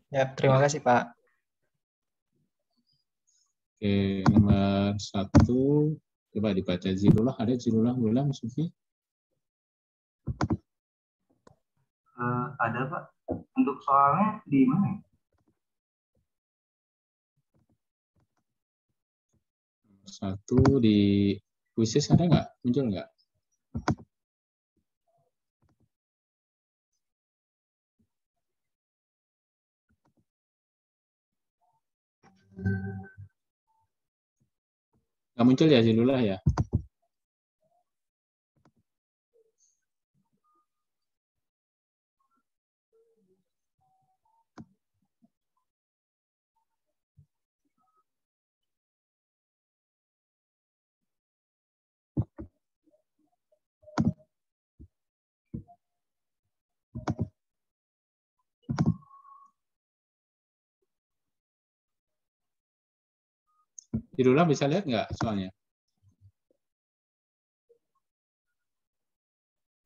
Ya, terima kasih Pak. Oke, nomor 1 coba dibaca Zilullah. Ada Zilullah ulang, Sufi? Ada Pak. Untuk soalnya di mana? 1 di kuisis ada nggak? Muncul nggak? Nggak muncul ya Zilullah ya? Zilullah bisa lihat nggak soalnya?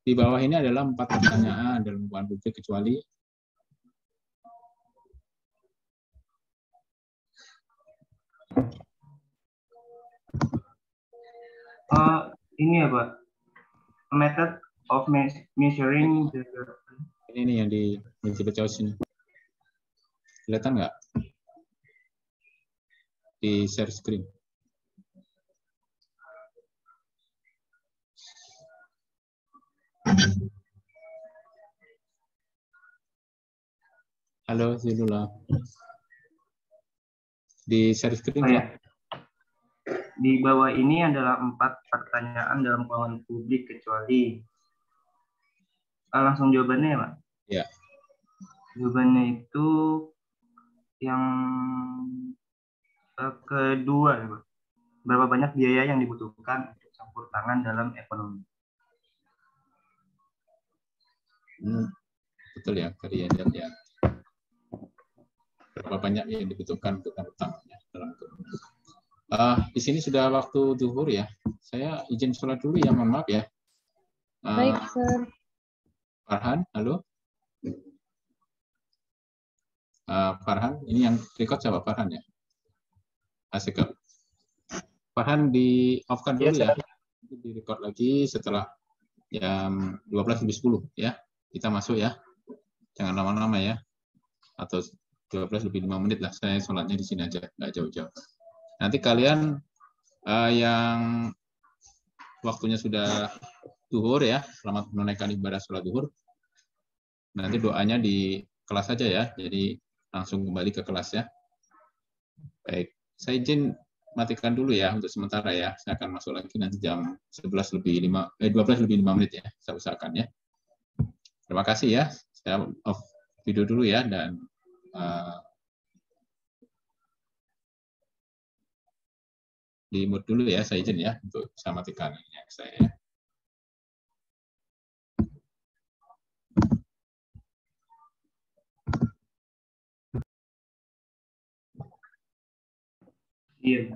Di bawah ini adalah 4 pertanyaan dalam bukan publik kecuali Ini ya Pak. Method of measuring the ini yang di multiple choice ini. Kelihatan nggak? Di share screen. Halo Zilullah. Di share screen ya? Di bawah ini adalah 4 pertanyaan dalam keuangan publik kecuali. Langsung jawabannya ya Pak? Ya. Jawabannya itu yang kedua ya Pak. Berapa banyak biaya yang dibutuhkan untuk campur tangan dalam ekonomi? Betul ya, kalian ya. Berapa banyak yang dibutuhkan untuk utangnya dalam ekonomi. Di sini sudah waktu zuhur ya. Saya izin sholat dulu ya, mohon maaf ya. Baik, Sir. Farhan, halo. Farhan, ini yang record siapa? Farhan ya? Asik. Farhan di off-kan dulu ya. Di record lagi setelah jam 12:10 ya. Kita masuk ya. Jangan lama-lama ya. Atau 12 lebih 5 menit lah. Saya sholatnya di sini aja, nggak jauh-jauh. Nanti kalian yang waktunya sudah zuhur ya, selamat menunaikan ibadah sholat zuhur. Nanti doanya di kelas saja ya, jadi langsung kembali ke kelas ya. Baik, saya izin matikan dulu ya untuk sementara ya. Saya akan masuk lagi nanti jam 12 lebih 5 menit ya, saya usahakan ya. Terima kasih ya. Saya off video dulu ya dan di mute dulu ya, saya izin ya untuk saya matikan saya ya. Iya.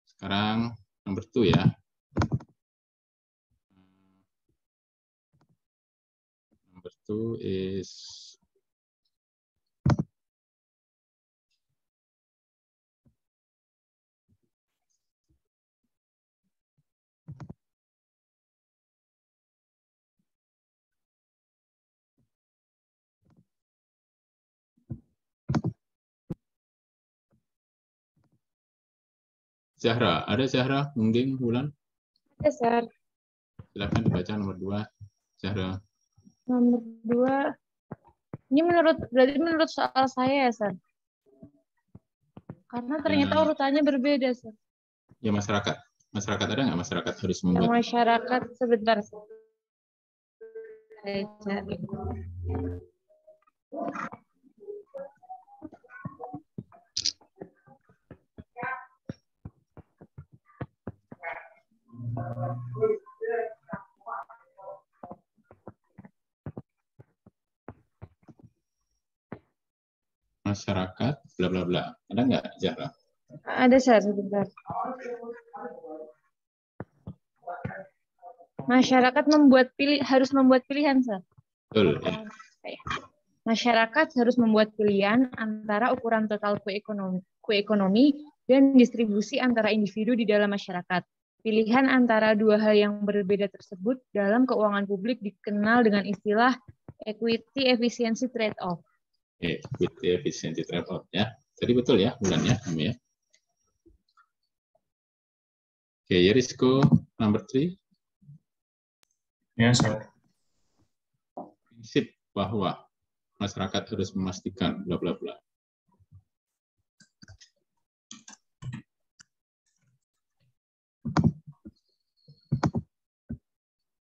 Sekarang nomor 2 ya. Number 2 is Zahra. Ada Zahra? Mungkin Bulan? Ada, Sir. Silakan dibaca nomor 2, Zahra. Nomor 2. Ini berarti menurut soal saya ya, Sir? Karena ternyata urutannya berbeda, Sir. Ya masyarakat. Masyarakat ada nggak masyarakat harus membuat? Yang masyarakat sebentar. Saya cari. Masyarakat, bla bla bla. Ada nggak, Zahra? Ada, Sir, sebentar. Masyarakat harus membuat pilihan, Sir. Betul. Ya. Masyarakat harus membuat pilihan antara ukuran total ekonomi dan distribusi antara individu di dalam masyarakat. Pilihan antara dua hal yang berbeda tersebut dalam keuangan publik dikenal dengan istilah equity efficiency trade-off. Equity efficiency trade-off ya. Jadi betul ya bulannya kamu ya. Oke, Yerisco number 3. Ya, Sir. Prinsip bahwa masyarakat harus memastikan bla bla bla.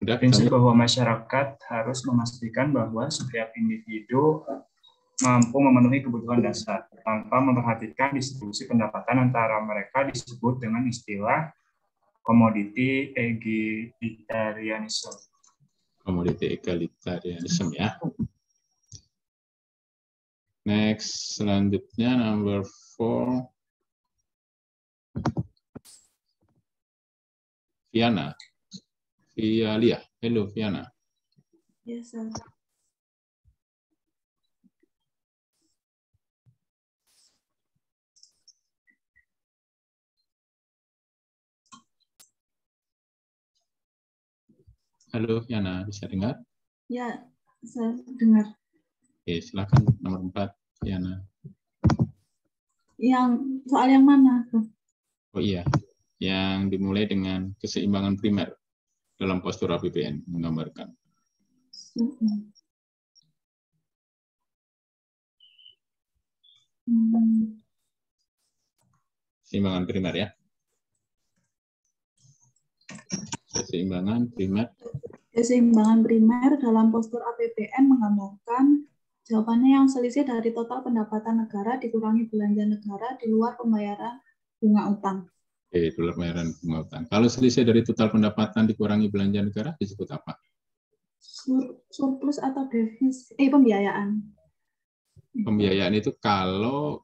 Prinsip bahwa masyarakat harus memastikan bahwa setiap individu mampu memenuhi kebutuhan dasar tanpa memperhatikan distribusi pendapatan antara mereka disebut dengan istilah commodity egalitarianism. Commodity egalitarianism ya. Next, selanjutnya number 4. Viana. Vialia. Hello, Viana. Yes, sir. Halo, Viana. Bisa dengar? Ya, saya dengar. Oke, silakan nomor 4, Viana. Soal yang mana? Oh iya, yang dimulai dengan keseimbangan primer dalam postur APBN menggambarkan. Keseimbangan primer ya. Keseimbangan primer. Keseimbangan primer dalam postur APBN menggambarkan jawabannya yang selisih dari total pendapatan negara dikurangi belanja negara di luar pembayaran bunga utang. Oke, di luar pembayaran bunga utang. Kalau selisih dari total pendapatan dikurangi belanja negara disebut apa? Surplus atau defisit, pembiayaan. Pembiayaan itu kalau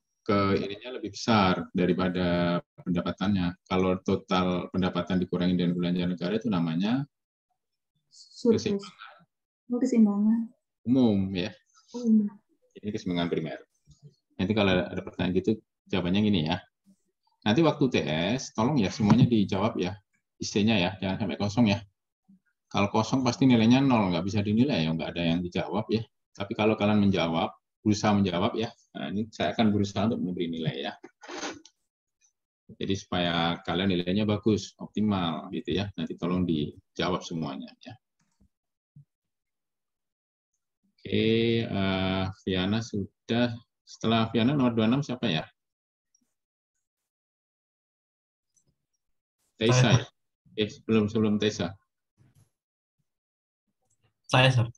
ininya lebih besar daripada pendapatannya. Kalau total pendapatan dikurangi dengan belanja negara itu namanya keseimbangan. Keseimbangan Umum ya. Ini keseimbangan primer. Nanti kalau ada pertanyaan gitu jawabannya gini ya. Nanti waktu TS tolong ya semuanya dijawab ya. Isinya ya, jangan sampai kosong ya. Kalau kosong pasti nilainya 0, nggak bisa dinilai ya, nggak ada yang dijawab ya. Tapi kalau kalian menjawab, berusaha menjawab ya, nah ini saya akan berusaha untuk memberi nilai ya. Jadi supaya kalian nilainya bagus, optimal gitu ya. Nanti tolong dijawab semuanya ya. Oke, Viana sudah. Setelah Viana nomor 26 siapa ya? Tessa ya? Sebelum Tessa. Saya, Sir.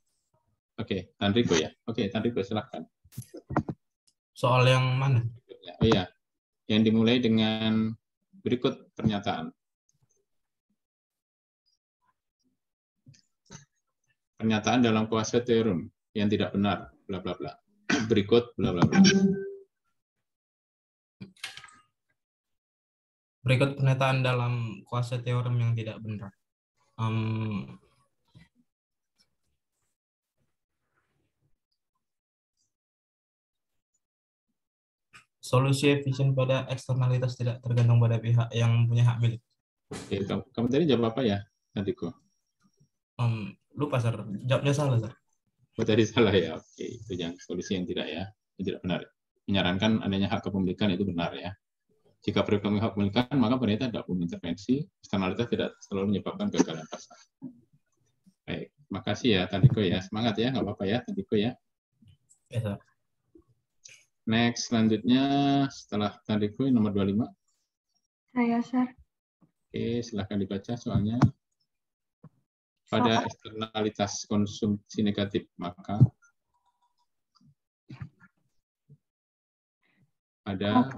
Oke, Tanriko ya. Oke, Tanriko silahkan. Soal yang mana? Oh iya, yang dimulai dengan berikut pernyataan. Pernyataan dalam kuasa teorem yang tidak benar, bla bla bla. Berikut bla bla bla. Berikut pernyataan dalam kuasa teorem yang tidak benar. Solusi efisien pada eksternalitas tidak tergantung pada pihak yang punya hak milik. Oke, kamu tadi jawab apa ya, Tanriko? Lupa, Sir. Jawabnya salah, Sir. Oh, tadi salah ya. Oke, itu yang solusi yang tidak ya. Yang tidak benar. Menyarankan adanya hak kepemilikan itu benar ya. Jika berikutnya hak kepemilikan, maka pemerintah tidak perlu intervensi. Eksternalitas tidak selalu menyebabkan kegagalan pasar. Baik, makasih ya Tanriko ya. Semangat ya, nggak apa-apa ya Tanriko ya. Ya, Sir. Next, selanjutnya setelah Tanriko nomor 25. Saya, Sir. Oke, silahkan dibaca soalnya. Pada eksternalitas konsumsi negatif, maka pada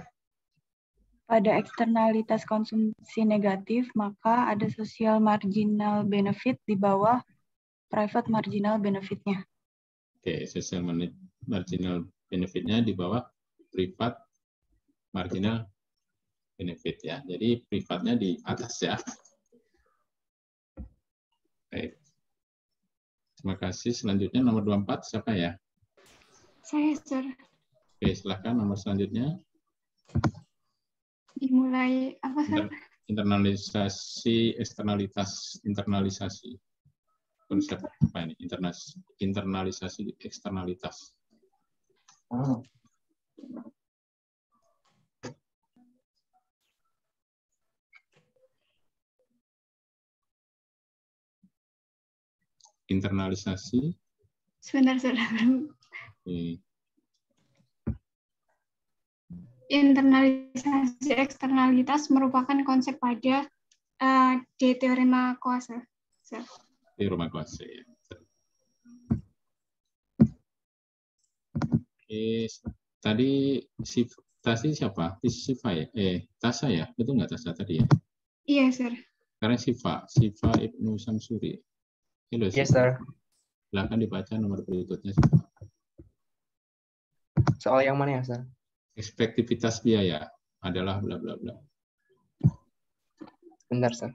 eksternalitas konsumsi negatif, maka ada social marginal benefit di bawah private marginal benefit-nya. Oke, social marginal benefit-nya di bawah privat marginal benefit ya. Jadi privatnya di atas ya. Baik. Terima kasih. Selanjutnya nomor 24 siapa ya? Saya, Sir. Oke, silakan nomor selanjutnya. Dimulai apa, Sir? Internalisasi, eksternalitas, internalisasi. Konsep apa ini? Internalisasi, eksternalitas. Internalisasi. Sebentar, Sir. Oke. Internalisasi eksternalitas merupakan konsep pada di teorema kuasa. Di rumah kuasa ya. Oke, tadi siapa? Siva ya? Tasa ya? Betul nggak Tasa tadi ya? Iya, Sir. Sekarang Siva Ibnu Samsuri. Halo, Yes, Siva. sir. Silakan dibaca nomor berikutnya. Soal yang mana ya, sir? Efektivitas biaya adalah bla bla bla. Bentar, sir.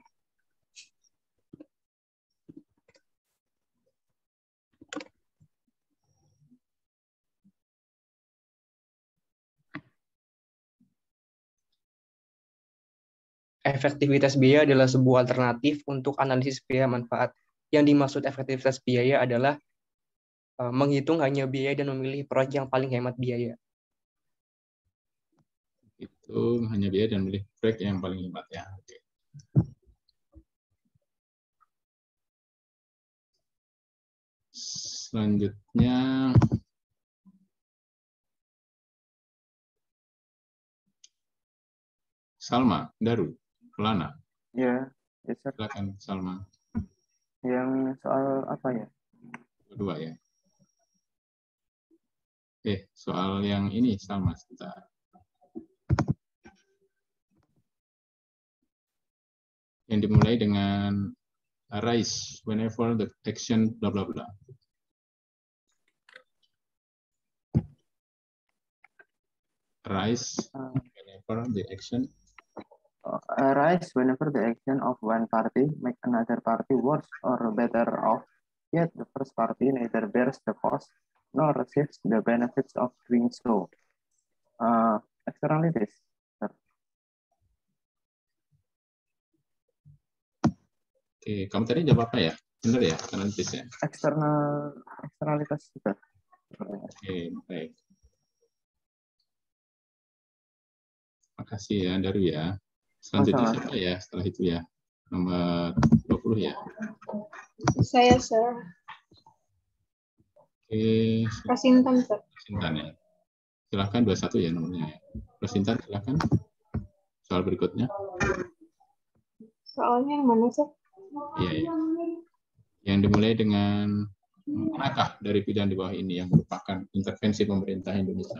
Efektivitas biaya adalah sebuah alternatif untuk analisis biaya manfaat. Yang dimaksud efektivitas biaya adalah menghitung hanya biaya dan memilih proyek yang paling hemat biaya. Itu hanya biaya dan milih proyek yang paling hemat ya. Oke. Selanjutnya Salma Daru Kelana. Ya, yes, sir. Silakan Salma. Yang soal apa ya? Kedua ya. Soal yang ini Salma sebentar. Yang dimulai dengan arise whenever the action bla bla bla. Arise whenever the action. Arise whenever the action of one party make another party worse or better off, yet the first party neither bears the cost nor receives the benefits of doing so. Externalities. Oke, kamu tadi jawab apa ya? Benar ya, externalities ya? Eksternalitas juga. Oke, baik. Makasih ya, Daru ya. Selanjutnya siapa ya setelah itu ya? Nomor 20 ya. Saya, Sir. Oke. Rasintan, Sir. Rasintan ya. Silakan 21 ya nomornya ya. Rasintan silakan. Soal berikutnya. Soalnya yang mana, Sir? Iya, ya. Yang dimulai dengan manakah dari pilihan di bawah ini yang merupakan intervensi pemerintah Indonesia?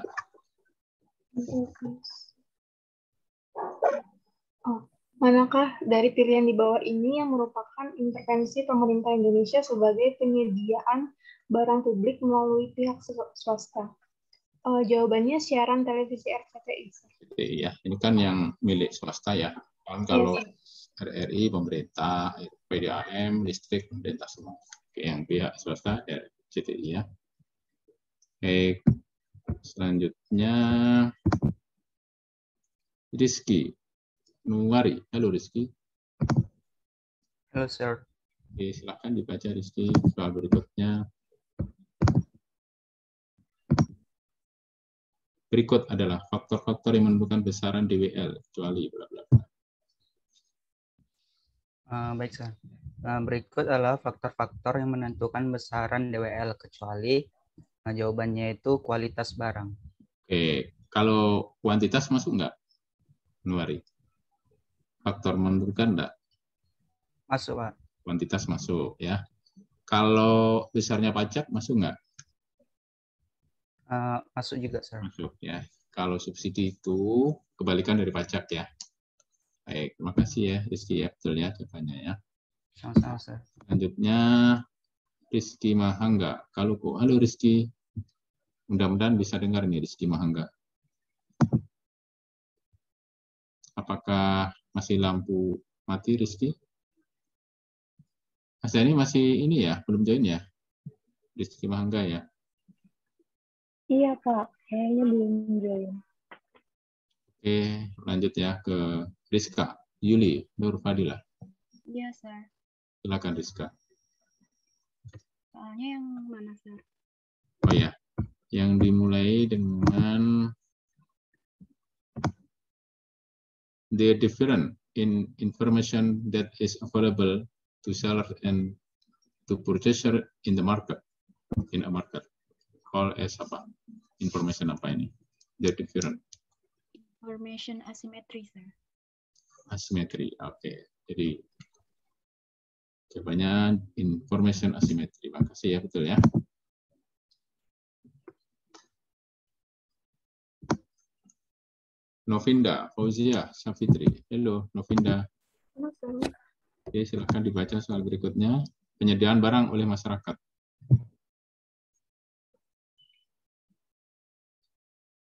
Manakah dari pilihan di bawah ini yang merupakan intervensi pemerintah Indonesia sebagai penyediaan barang publik melalui pihak swasta? Jawabannya siaran televisi RCTI. Ya, ini kan yang milik swasta ya. Kalau RRI pemerintah, PDAM, listrik pemerintah semua. Yang pihak swasta RCTI ya. Oke, selanjutnya Rizky Nuwari. Halo Rizky. Halo, sir. Oke, silakan dibaca Rizky soal berikutnya. Berikut adalah faktor-faktor yang menentukan besaran DWL kecuali bla bla bla. Baik, sir. Berikut adalah faktor-faktor yang menentukan besaran DWL kecuali jawabannya itu kualitas barang. Oke, kalau kuantitas masuk nggak, Nuwari? Faktor menentukan enggak? Masuk, Pak. Kuantitas masuk ya. Kalau besarnya pajak masuk enggak? Masuk juga, sir. Masuk ya. Kalau subsidi itu kebalikan dari pajak ya. Baik, terima kasih ya Rizky ya, betul ya jawabannya ya. Sama-sama, sir. Selanjutnya Rizky Mahangga. Halo Rizky. Mudah-mudahan bisa dengar nih Rizky Mahangga. Apakah masih lampu mati Rizky? Mas Dhani masih ini ya, belum join ya? Rizky Mahangga ya. Iya, Pak. Kayaknya belum join. Oke, lanjut ya ke Rizka, Yuli, Nur Fadila. Iya, Sir. Silakan Rizka. Soalnya yang mana, Sir? Oh ya, yang dimulai dengan the different in information that is available to seller and to purchaser in the market, in a market. Call as apa? Information apa ini? The different. Information asymmetry, Sir. Asymmetry, oke. Jadi jawabannya information asymmetry. Makasih ya, betul ya. Novinda, Fauzia, Syafitri. Halo, Novinda. Oke, silakan dibaca soal berikutnya. Penyediaan barang oleh masyarakat.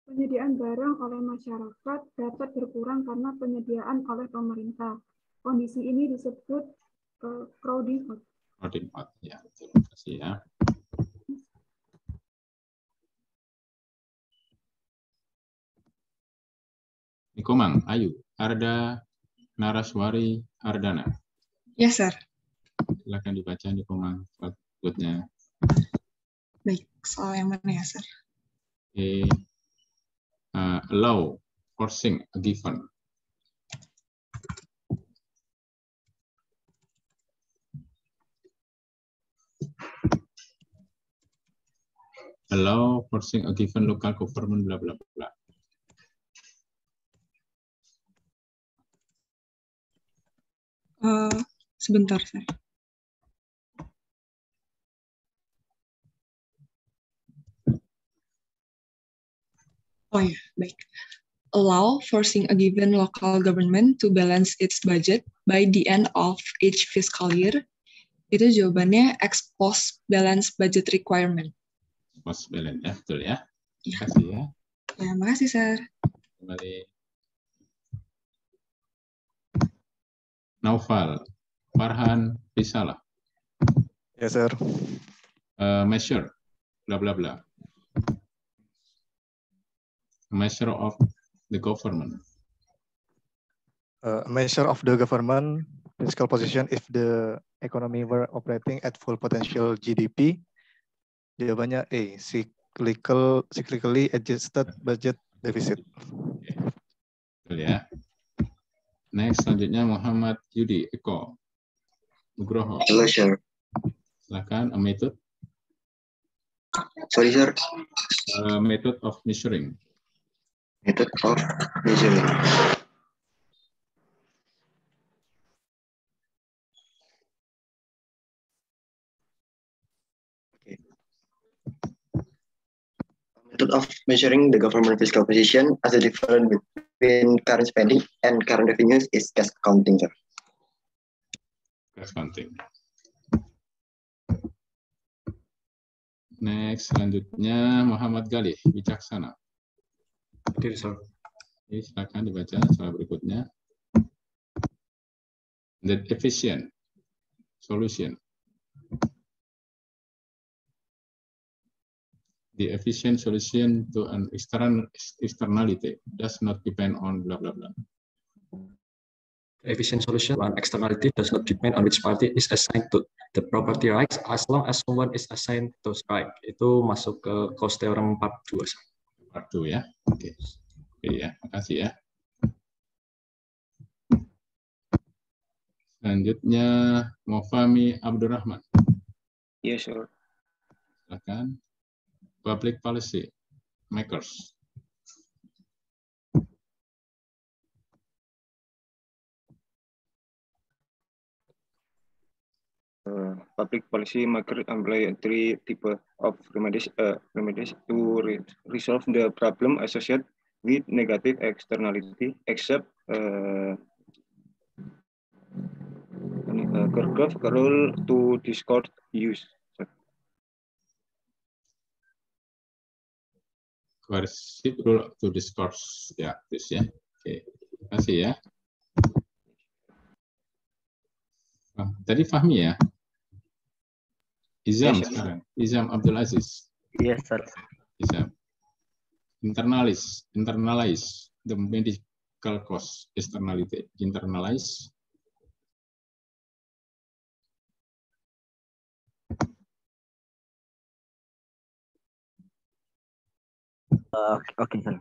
Penyediaan barang oleh masyarakat dapat berkurang karena penyediaan oleh pemerintah. Kondisi ini disebut crowding out. Crowding out, ya betul. Terima kasih ya. Nikomang, Ayu, Arda, Naraswari, Ardana. Yes, sir. Silakan dibaca Nikomang soal berikutnya. Baik, soal yang mana ya, sir? Okay. Allow forcing a given. Allow forcing a given local government bla bla bla. Sebentar, sir. Oh ya, baik. Allow forcing a given local government to balance its budget by the end of each fiscal year. Itu jawabannya ex post balance budget requirement. Post balance ya, betul ya. Terima kasih ya. Ya, makasih, sir. Kembali. Naufal, Farhan, Risalah. Yes, sir. Measure, bla bla bla. Measure of the government. Measure of the government fiscal position if the economy were operating at full potential GDP. Jawabannya A, cyclically adjusted budget deficit. Betul ya. Next, selanjutnya Muhammad Yudi Eko Nugroho. Hello, sir. Silakan, a method. Sorry, sir. Method of measuring. Method of measuring. Okay. Method of measuring the government fiscal position as the difference between current spending and current revenues is cash accounting, sir. Cash accounting. Next, selanjutnya Muhammad Galih, Bijaksana. Oke, sir. Oke, silakan dibaca soal berikutnya. The efficient solution. The efficient solution to an externality does not depend on blah blah blah. The efficient solution to an externality does not depend on which party is assigned to the property rights as long as someone is assigned to strike. Itu masuk ke Coase Theorem part 2. Part 2 ya. Oke. Oke ya, makasih ya. Selanjutnya Mofami Abdurrahman. Yes, sir. Silakan. Public policy makers. Public policy maker employ three types of remedies to resolve the problem associated with negative externality, except Kirchhoff rule to discord use. Coercive rule to discourse ya, this ya. Oke, terima kasih ya. Tadi Fahmi ya. Izam Yes, sekarang. Izam Abdul Aziz. Yes, sir. Izam. Internalize the medical cost externality. Internalize. Okay, sir.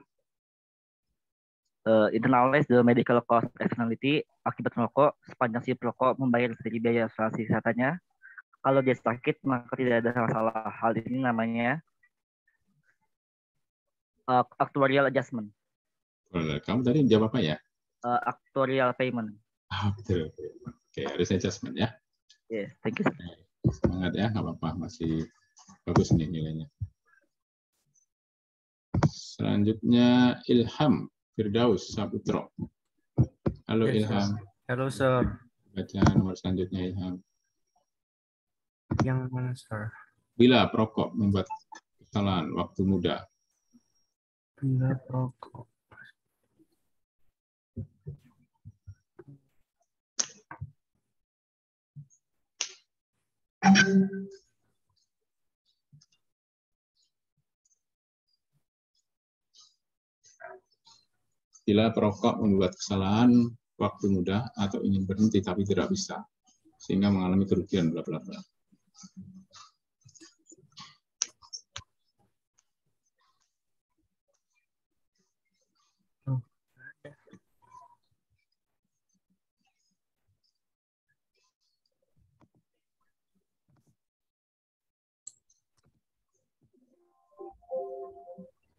Internalize the medical cost externality akibat merokok sepanjang si perokok membayar sendiri biaya asuransi kesehatannya. Kalau dia sakit maka tidak ada masalah. Hal ini namanya actuarial adjustment. Kamu tadi jawab apa ya? Actuarial payment. Betul. Oke, harus adjustment ya. Yes, thank you. Semangat ya, nggak apa-apa, masih bagus nih nilainya. Selanjutnya Ilham Firdaus Saputro. Halo Yes, Ilham. Halo sir. Baca nomor selanjutnya Ilham. Yang mana sir? Bila perokok membuat kesalahan waktu muda. Bila perokok. Bila perokok membuat kesalahan waktu muda atau ingin berhenti tapi tidak bisa, sehingga mengalami kerugian bla bla bla.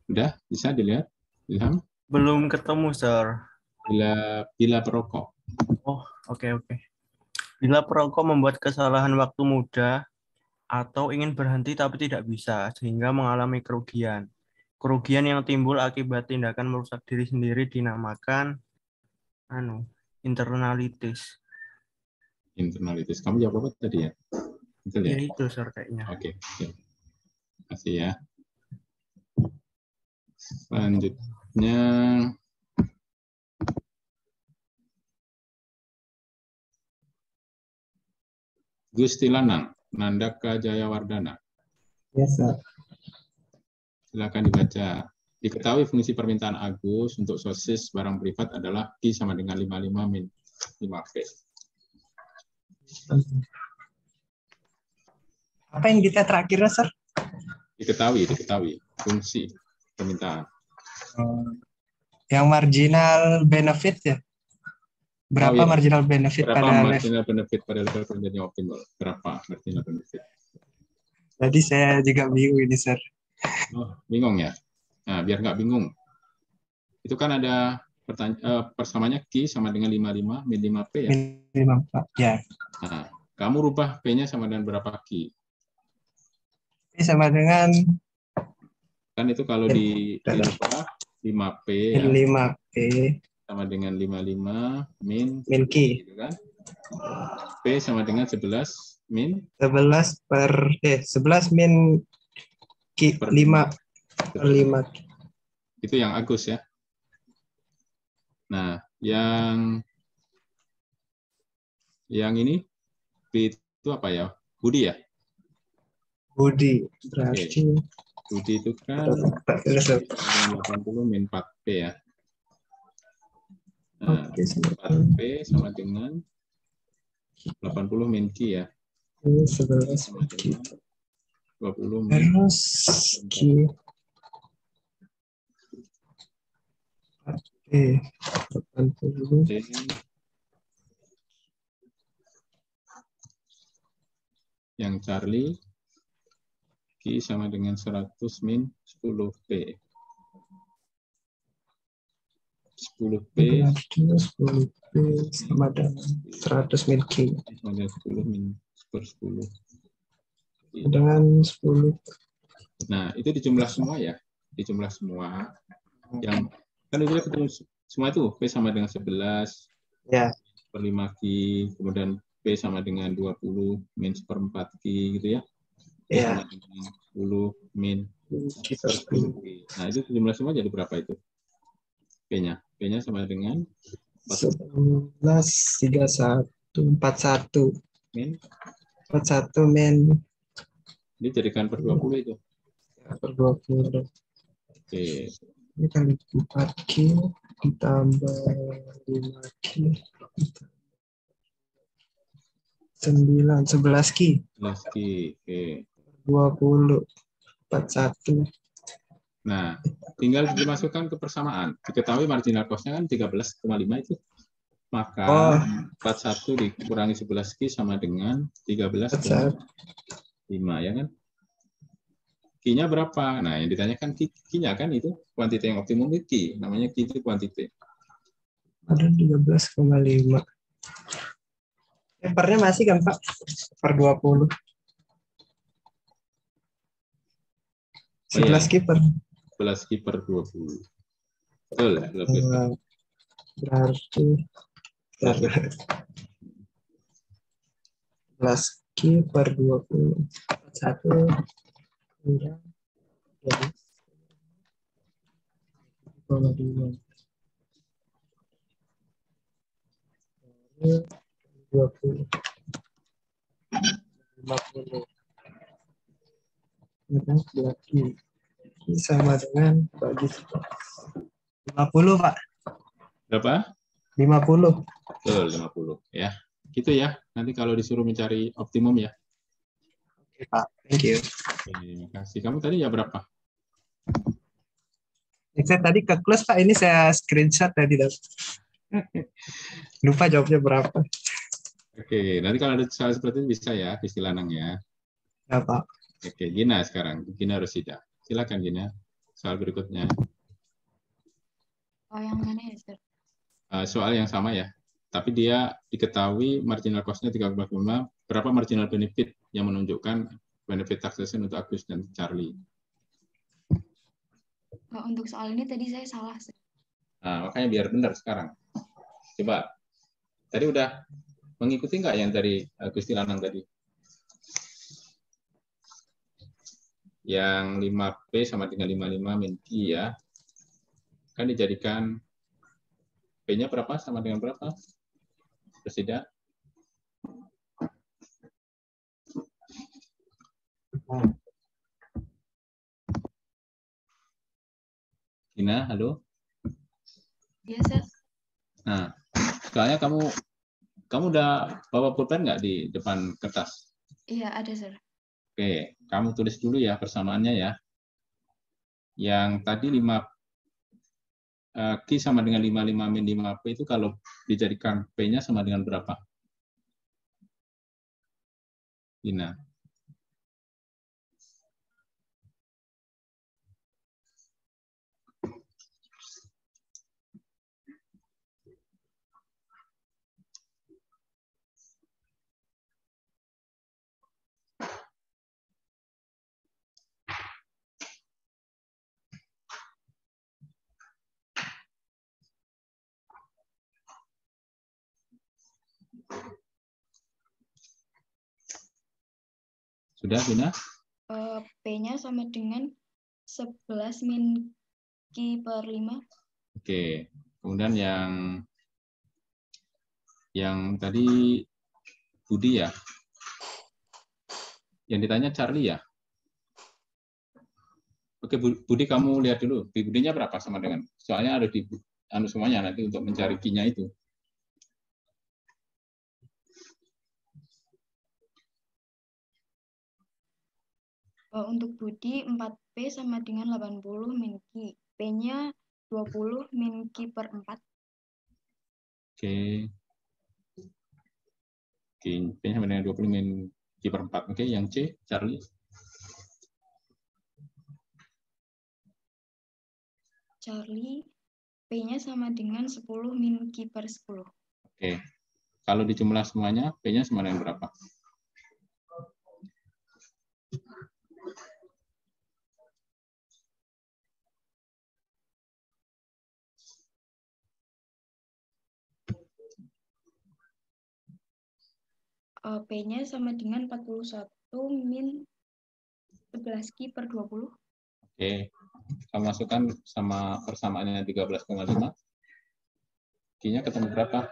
Udah bisa dilihat, Ilham? Belum ketemu, sir. Bila perokok. Oh, oke. Bila perokok membuat kesalahan waktu muda atau ingin berhenti tapi tidak bisa, sehingga mengalami kerugian. Kerugian yang timbul akibat tindakan merusak diri sendiri dinamakan internalitis. Internalitis. Kamu jawab apa tadi ya? Betul ya? Ya itu, sir, kayaknya. Oke. Terima kasih ya. Selanjutnya Gusti Lanang, Nandaka Jayawardana. Yes, sir. Silakan dibaca. Diketahui fungsi permintaan Agus untuk sosis barang privat adalah Q sama dengan 55 min 5P. Apa yang kita terakhirnya, sir? Diketahui fungsi permintaan. Yang marginal benefit ya? Berapa marginal benefit pada level perjanjian optimal? Berapa marginal benefit? Tadi saya juga bingung ini, sir. Oh, bingung ya? Nah, biar nggak bingung. Itu kan ada persamanya Q sama dengan 55 min 5P ya? Min 5P, ya. Nah, kamu rubah P-nya sama dengan berapa Q? P sama dengan... Kan itu kalau dirubah 5P ya? 5P. Sama dengan 55 min Q. Gitu kan? P sama dengan 11 min 11 min Q, 5 per 5. Itu yang Agus ya. Nah, yang ini P itu apa ya? Budi ya? Budi berarti Budi itu kan 80 min 4P ya. Nah, 4P sama dengan 80 min Q ya. 11 sama dengan 20 min Q. Yang Charlie Q sama dengan 100 min 10P. 10P sama dengan 100 min Q. Sama dengan 10 min per 10. Dengan 10. Nah, itu dijumlah semua ya. Dijumlah semua. Yang kan itu ketemu semua itu P sama dengan 11 ya. Per 5Q, kemudian P sama dengan 20 min seperempat Q gitu ya. Ya. 10 min per 10Q. Nah, itu jumlah semua jadi berapa itu? P-nya. P-nya sama dengan 11 31 41 min 41 min ini jadikan per 20 itu. Ya, per 20. Oke. Ini kali 4Q ditambah 5Q 9, 11Q 11Q. Oke. 20, 41. Nah, tinggal dimasukkan ke persamaan. Diketahui marginal cost-nya kan 13,5 itu. Maka 41 dikurangi 11Q sama dengan 13,5, ya kan? Q-nya berapa? Nah, yang ditanyakan Q-nya kan itu kuantiti yang optimum itu Q. Namanya Q itu kuantiti. Ada 13,5. Per-nya masih kan, Pak? Per 20. 11 Q per. 11 Q per 20. Betul, 12. Berarti 11 Q per 20. 1 kurang 12,2. 20. 50. Berarti sama dengan bagi 50, Pak. Berapa? 50. Betul, 50 ya. Gitu ya. Nanti kalau disuruh mencari optimum ya. Oke, Pak. Thank you. Oke, terima kasih. Kamu tadi ya berapa? Saya tadi ke close, Pak. Ini saya screenshot tadi. Lupa jawabnya berapa. Oke, nanti kalau ada soal seperti itu bisa ya, istilah Lanang ya. Ya, Pak. Oke, Gina sekarang. Gina Rosida. Silakan Gina. Soal berikutnya. Oh, yang mana ya, Sir? Soal yang sama ya. Tapi dia diketahui marginal cost-nya 3,5. Berapa marginal benefit yang menunjukkan benefit taxation untuk Agus dan Charlie? Untuk soal ini tadi saya salah, Sir. Nah, makanya biar benar sekarang. Coba. Tadi udah mengikuti nggak yang dari Gusti Lanang tadi? Yang 5P sama dengan 55 min Q ya. Kan dijadikan P-nya berapa sama dengan berapa? Presida? Gina, halo? Iya, Sir. Nah, soalnya kamu udah bawa pulpen nggak di depan kertas? Iya, ada, Sir. Oke, kamu tulis dulu ya persamaannya ya. Yang tadi 5 Q sama dengan 55 min 5P itu kalau dijadikan P-nya sama dengan berapa? Gina. Sudah, Gina? P-nya sama dengan 11 min Q per 5. Oke. Kemudian yang tadi Budi ya? Yang ditanya Charlie ya? Oke, Budi kamu lihat dulu. Budinya berapa sama dengan? Soalnya ada di semuanya nanti untuk mencari Q-nya itu. Untuk Budi 4P sama dengan 80 min Q. P-nya 20 min Q per 4. Oke. P-nya sama dengan 20 min Q per 4. Oke, yang C, Charlie. Charlie, P-nya sama dengan 10 min Q per 10. Oke. Kalau dijumlah semuanya, P-nya sama dengan berapa? P-nya sama dengan 41 min 11 Q per 20. Oke. Kita masukkan sama persamaannya 13,5. Q-nya ketemu berapa?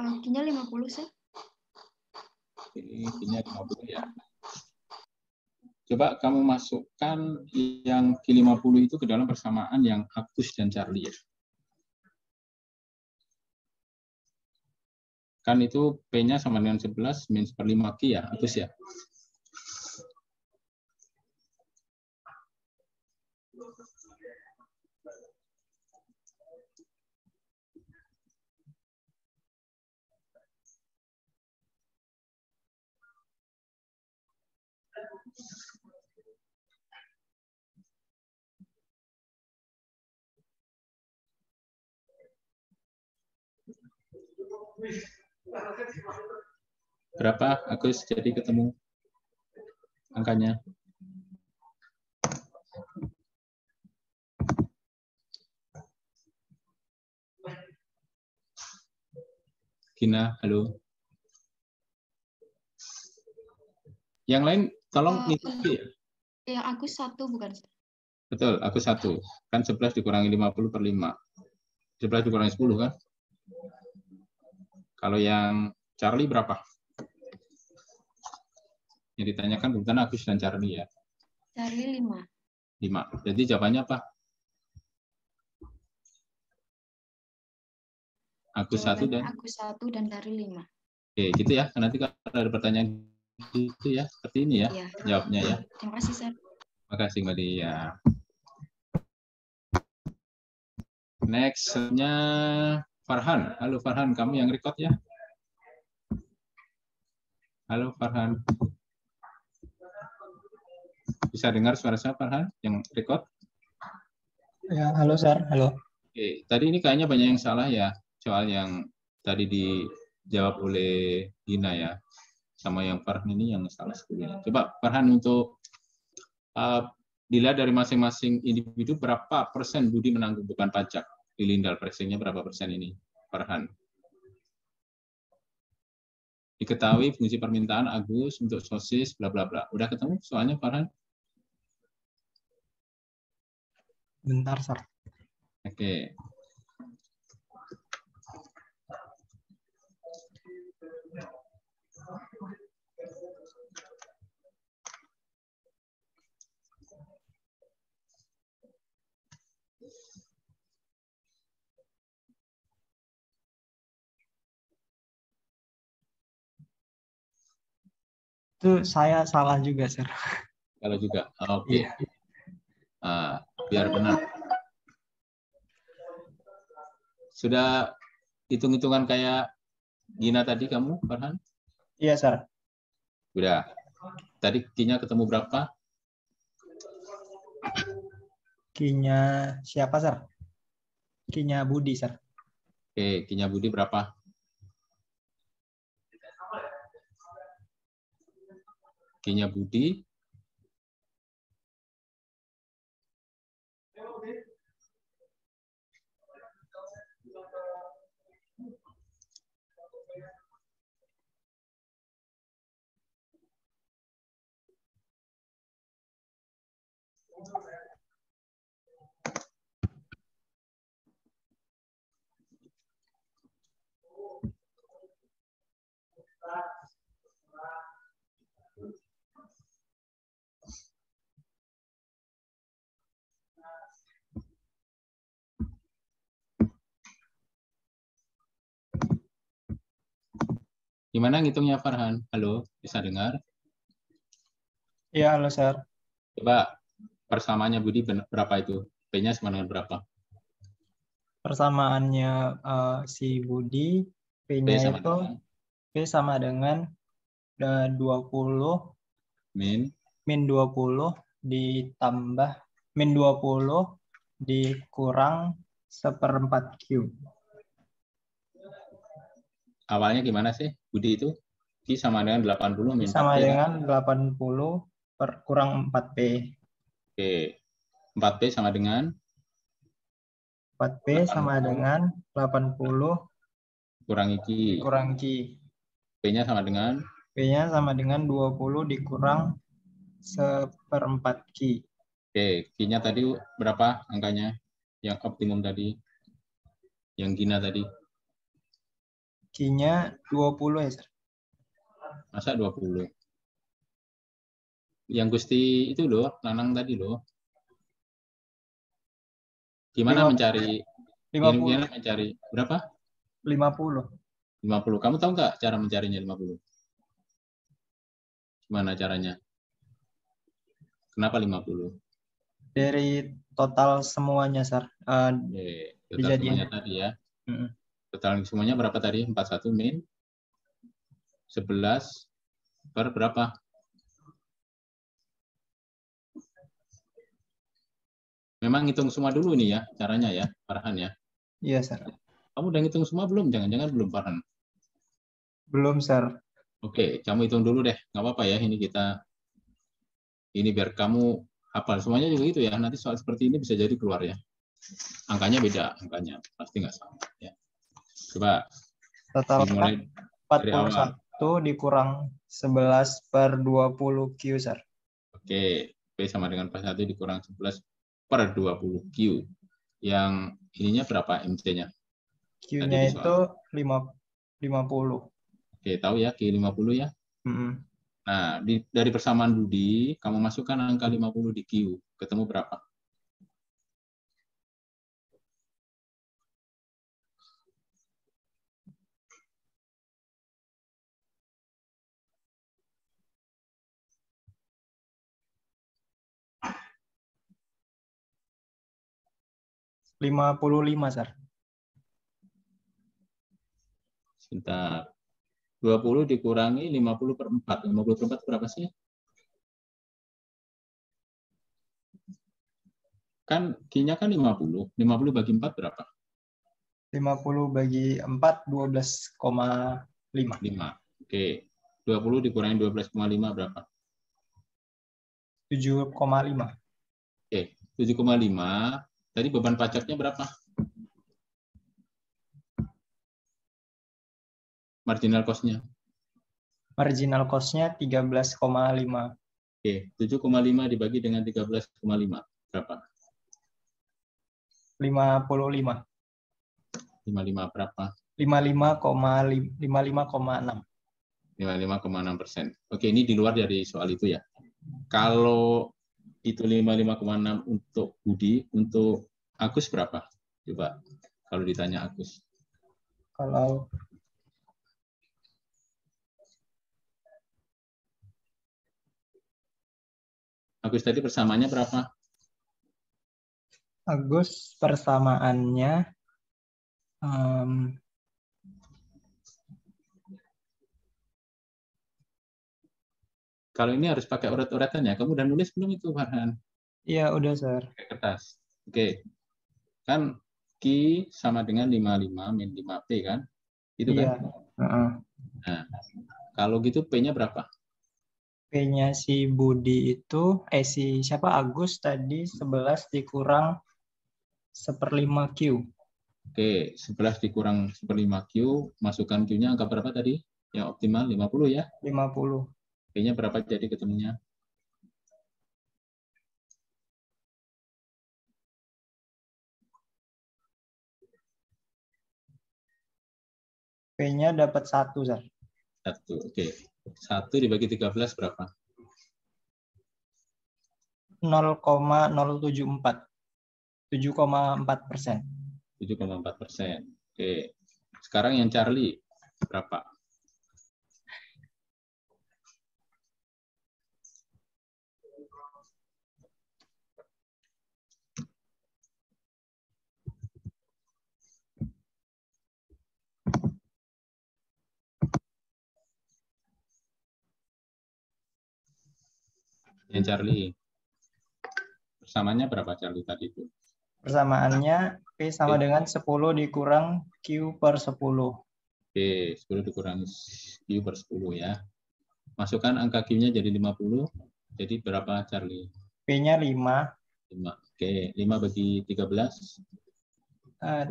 Q-nya 50, Sir. Q-nya 50 ya. Coba kamu masukkan yang Q50 itu ke dalam persamaan yang Agus dan Charlie ya. Kan itu P-nya sama dengan 11 min 1/5 Q ya, Agus ya. Berapa Agus jadi ketemu angkanya? Gina, halo. Yang lain tolong ngikuti ya. Yang Agus 1 bukan, Sir? Betul, Agus 1. Kan 11 dikurangi 50/5. 11 dikurangi 10 kan? Kalau yang Charlie berapa? Yang ditanyakan bukan Agus dan Charlie ya. Charlie 5. 5. Jadi jawabannya apa? Agus 1 dan Agus 1 dan Charlie 5. Oke, gitu ya. Nanti kalau ada pertanyaan gitu ya, seperti ini ya, Iya. jawabnya ya. Terima kasih, Sir. Terima kasih Mbak Dia. Next-nya Farhan. Halo Farhan, kamu yang record ya? Halo Farhan. Bisa dengar suara saya Farhan yang record? Ya, halo Sir, halo. Oke, tadi ini kayaknya banyak yang salah ya, soal yang tadi dijawab oleh Dina ya, sama yang Farhan ini yang salah sebetulnya. Coba Farhan untuk dilihat dari masing-masing individu berapa persen Budi menanggung beban pajak di Lindal, persennya berapa persen ini Farhan? Diketahui fungsi permintaan Agus untuk sosis bla bla bla. Udah ketemu soalnya Farhan? Bentar, Sir. Oke. Itu saya salah juga, Sir. Kalau juga, oke. Biar benar. Sudah hitung-hitungan kayak Gina tadi kamu, Farhan? Iya, Sir. Udah. Tadi Q-nya ketemu berapa? Q-nya siapa, Sir? Q-nya Budi, Sir. Oke, Q-nya Budi berapa? Q-nya Budi. Gimana ngitungnya Farhan? Halo, bisa dengar? Iya, halo, Sir. Coba persamaannya Budi berapa itu? P-nya sama dengan berapa? Persamaannya si Budi, P-nya itu P sama dengan 20 min 20 ditambah min 20 dikurang 1/4 Q. Awalnya gimana sih Budi itu? Q sama dengan 80 min 4P. Sama dengan 80 kurang 4P. Oke. 4P sama dengan? 4P sama dengan 80 kurangi Q. Kurang Q. P-nya sama dengan? P-nya sama dengan 20 dikurang 1/4 Q. Oke, Q-nya tadi berapa angkanya? Yang optimum tadi? Yang Gina tadi? Q-nya 20 ya, Sir. Masa 20? Yang Gusti itu loh, Nanang tadi loh. Gimana mencari? Gimana mencari berapa? 50. 50. Kamu tahu nggak cara mencarinya 50? Gimana caranya? Kenapa 50? Dari total semuanya, Sir. Total semuanya tadi ya. Total semuanya berapa tadi? 41 min 11 per berapa? Memang hitung semua dulu nih ya, caranya ya, Farhan ya. Iya, Sir. Kamu udah ngitung semua belum? Jangan-jangan belum, Farhan. Belum, Sir. Oke, kamu hitung dulu deh. Nggak apa-apa ya, ini biar kamu hafal. Semuanya juga gitu ya, nanti soal seperti ini bisa jadi keluar ya. Angkanya beda, angkanya. Pasti nggak sama. Ya. Coba Total dimulai 41 dikurang 11 per 20 Q, Sir. Oke, P sama dengan 41 dikurang 11 per 20 Q. Yang ininya berapa MC-nya? Q-nya itu 50. Oke, tahu ya Q50 ya? Nah, dari persamaan Budi, kamu masukkan angka 50 di Q. Ketemu berapa? $55, Sir. Sebentar. 20 dikurangi 50 per 4. 50 per 4 berapa sih? Kan Q-nya kan 50. 50 bagi 4 berapa? 50 bagi 4, 12,5. 5. Oke. 20 dikurangi 12,5 berapa? 7,5. Oke. 7,5. Tadi beban pajaknya berapa? Marginal cost-nya? Marginal cost-nya 13,5. Oke. 7,5 dibagi dengan 13,5 berapa? 55. 55 berapa? 55,6. 55,6%. Oke, ini di luar dari soal itu ya. Kalau itu 55,6 untuk Budi, untuk Agus berapa? Coba kalau ditanya Agus. Kalau Agus tadi persamaannya berapa? Agus persamaannya kalau ini harus pakai urat-uratan ya. Kamu udah nulis belum itu, Farhan? Iya, udah, Sir. Pakai kertas. Oke. Kan Q sama dengan 55 min 5P kan? Itu kan? Nah, kalau gitu P-nya berapa? P-nya si Budi itu, siapa Agus tadi 11 dikurang 1/5 Q. Oke, 11 dikurang 1/5 Q, masukkan Q-nya angka berapa tadi? Yang optimal 50 ya? 50. P-nya berapa jadi ketemunya? P-nya dapat 1, Sir. 1, oke. 1 dibagi 13 berapa? 0,074. 7,4%. 7,4%. Oke. Sekarang yang Charlie berapa? Yang Charlie. Persamaannya berapa Charlie tadi itu? Persamaannya P sama dengan 10 dikurang Q per 10. Oke, 10 dikurang Q per 10 ya. Masukkan angka Q-nya jadi 50. Jadi berapa Charlie? P-nya 5. 5. Oke, 5 bagi 13.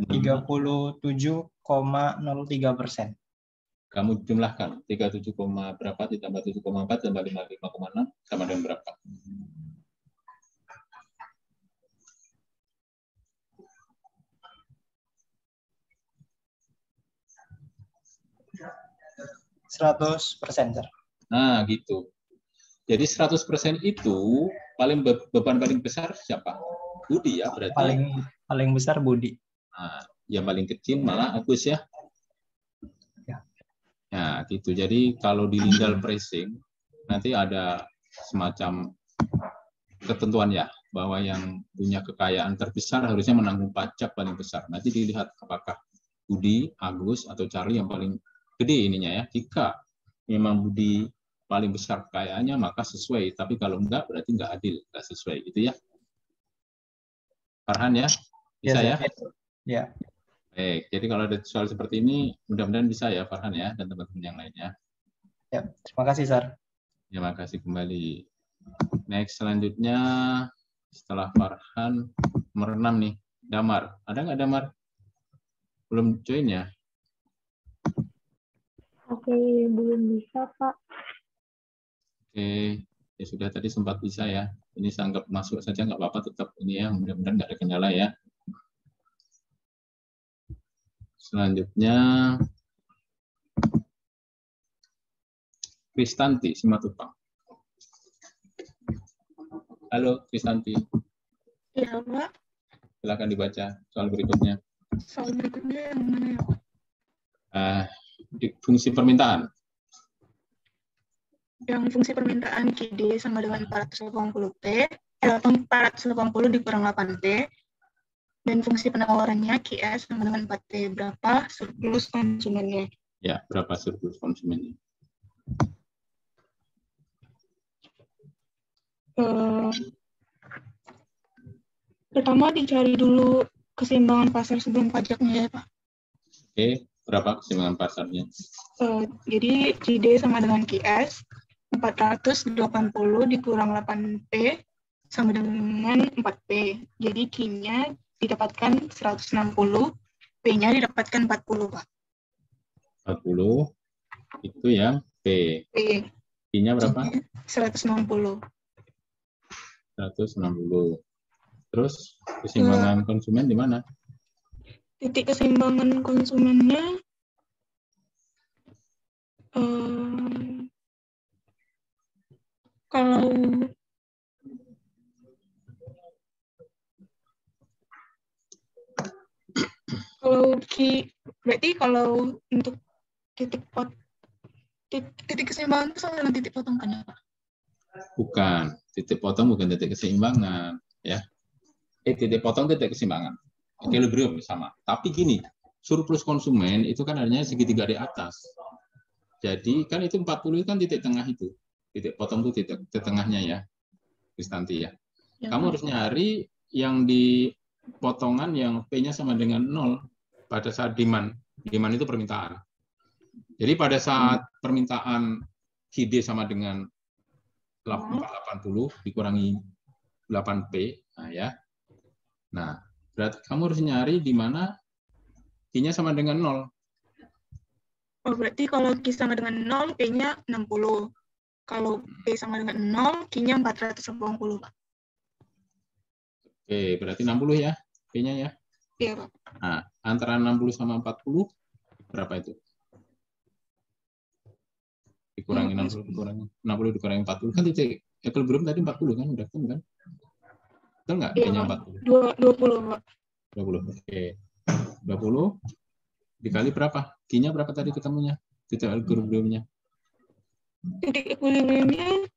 37,03%. Kamu jumlahkan 37, berapa ditambah 7,4 tambah 55,6 sama dengan berapa? 100%, Sir. Nah, gitu. Jadi 100% itu beban paling besar siapa? Budi ya berarti. Paling besar Budi. Nah, yang paling kecil malah Agus ya. Nah, gitu. Jadi kalau di Lindahl Pricing nanti ada semacam ketentuan ya bahwa yang punya kekayaan terbesar harusnya menanggung pajak paling besar. Nanti dilihat apakah Budi, Agus, atau Charlie yang paling gede ininya ya. Jika memang Budi paling besar kekayaannya maka sesuai. Tapi kalau enggak berarti enggak adil, enggak sesuai gitu ya. Farhan ya, bisa ya? Ya. Baik, jadi kalau ada soal seperti ini, mudah-mudahan bisa ya Farhan ya, dan teman-teman yang lainnya. Ya, terima kasih, Sar. Terima kasih kembali. Next, selanjutnya, setelah Farhan, nomor 6 nih, Damar. Ada nggak Damar? Belum join ya? Oke, belum bisa, Pak. Oke, ya sudah tadi sempat bisa ya. Ini saya anggap masuk saja, nggak apa-apa, tetap ini ya, mudah-mudahan nggak ada kendala ya. Selanjutnya, Kristanti Simatupang. Halo, Kristanti. Ya, Pak. Silakan dibaca soal berikutnya. Soal berikutnya yang mana ya, Pak? Fungsi permintaan. Yang fungsi permintaan QD sama dengan 480P, 480 dikurang 8P, dan fungsi penawarannya QS sama dengan 4P. Berapa surplus konsumennya? Ya, berapa surplus konsumennya? Pertama dicari dulu keseimbangan pasar sebelum pajaknya ya, Pak. Oke, berapa keseimbangan pasarnya? Jadi QD sama dengan QS, 480 dikurang 8P sama dengan 4P. Jadi Q-nya didapatkan 160, P-nya didapatkan 40, Pak. 40, itu yang P. Q-nya berapa? 160. 160. Terus keseimbangan konsumen di mana? Titik keseimbangan konsumennya kalau berarti kalau untuk titik keseimbangan itu sama dengan titik potong kan ya, Pak? Bukan, titik potong bukan titik keseimbangan ya. Titik potong titik keseimbangan. Equilibrium sama. Tapi gini, surplus konsumen itu kan adanya segitiga di atas. Jadi kan itu 40 kan titik tengah itu. Titik potong itu titik tengahnya ya. Kristanti ya. Kamu harus nyari yang di potongan yang P-nya sama dengan 0 pada saat demand. Demand itu permintaan. Jadi pada saat permintaan QD sama dengan 480 dikurangi 8P, nah ya. Nah, berarti kamu harus nyari di mana Q-nya sama dengan 0. Oh, berarti kalau Q sama dengan 0, P-nya 60. Kalau P sama dengan 0, Q-nya 480, Pak. Oke, berarti 60 ya, P-nya ya? Iya, Pak. Nah, antara 60 sama 40, berapa itu? Dikurangi 60 dikurangi 40, kan titik equilibrium tadi 40 kan, udah kan? Betul nggak? Iya, P-nya 40, Pak. 20, oke. 20 dikali berapa? Q-nya berapa tadi ketemunya? Titik equilibriumnya? Titik equilibriumnya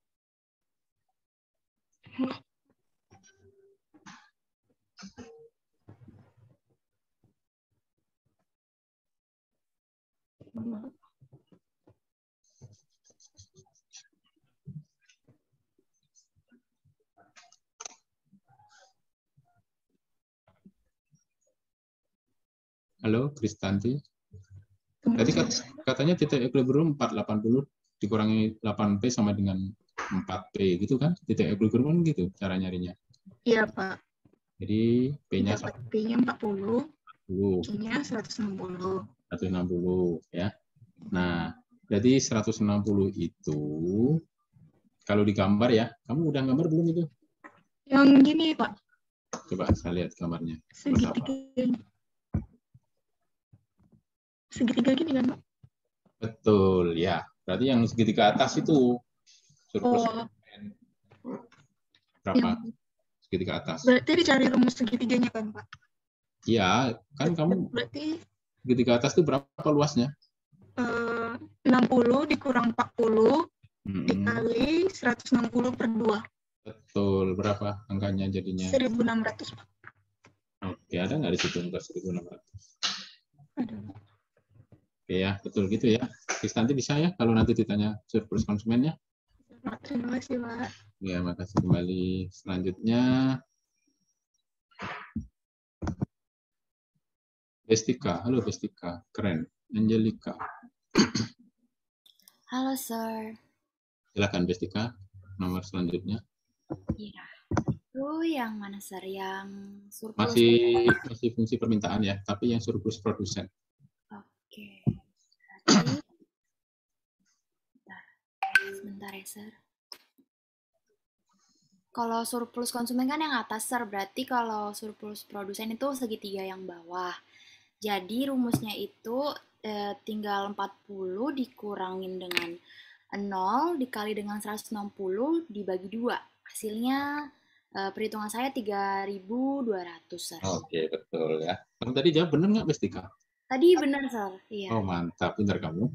Halo, Kristanti. Tadi katanya titik equilibrium 480 dikurangi 8P sama dengan 4P gitu kan? Titik equilibrium gitu cara nyarinya. Iya, Pak. Jadi P-nya P-nya 40, Q-nya 160. 160 ya. Nah, jadi 160 itu kalau digambar ya, kamu udah gambar belum itu? Yang gini, Pak. Coba saya lihat gambarnya. Segitiga gini kan, Pak? Betul, ya. Berarti yang segitiga atas itu surplus berapa? Segitiga atas. Berarti dicari rumus segitiganya kan, Pak? Iya, kan kamu Berarti segitiga atas itu berapa luasnya? 60 dikurang 40 dikali 160 per 2. Betul, berapa angkanya jadinya? 1.600, Pak. Oke, ada nggak di situ angka 1.600? Ada. Oke ya, betul gitu ya. Nanti bisa ya kalau nanti ditanya surplus konsumennya. Terima kasih, Pak. Ya, makasih kembali. Selanjutnya, Bestika. Halo Bestika, keren. Angelika. Halo, Sir. Silakan Bestika, nomor selanjutnya. Iya. Itu yang mana, Sir? Yang surplus? Masih fungsi permintaan ya, tapi yang surplus produsen. Oke. Berarti, sebentar ya, Sir. Kalau surplus konsumen kan yang atas, Sir. Berarti kalau surplus produsen itu segitiga yang bawah. Jadi rumusnya itu tinggal 40 dikurangin dengan 0 dikali dengan 160 dibagi 2. Hasilnya perhitungan saya 3.200, Sir. Oke, betul ya. Kamu tadi jawab benar nggak, Bestika? Tadi benar, Sir. Iya. Oh, mantap. Pintar kamu.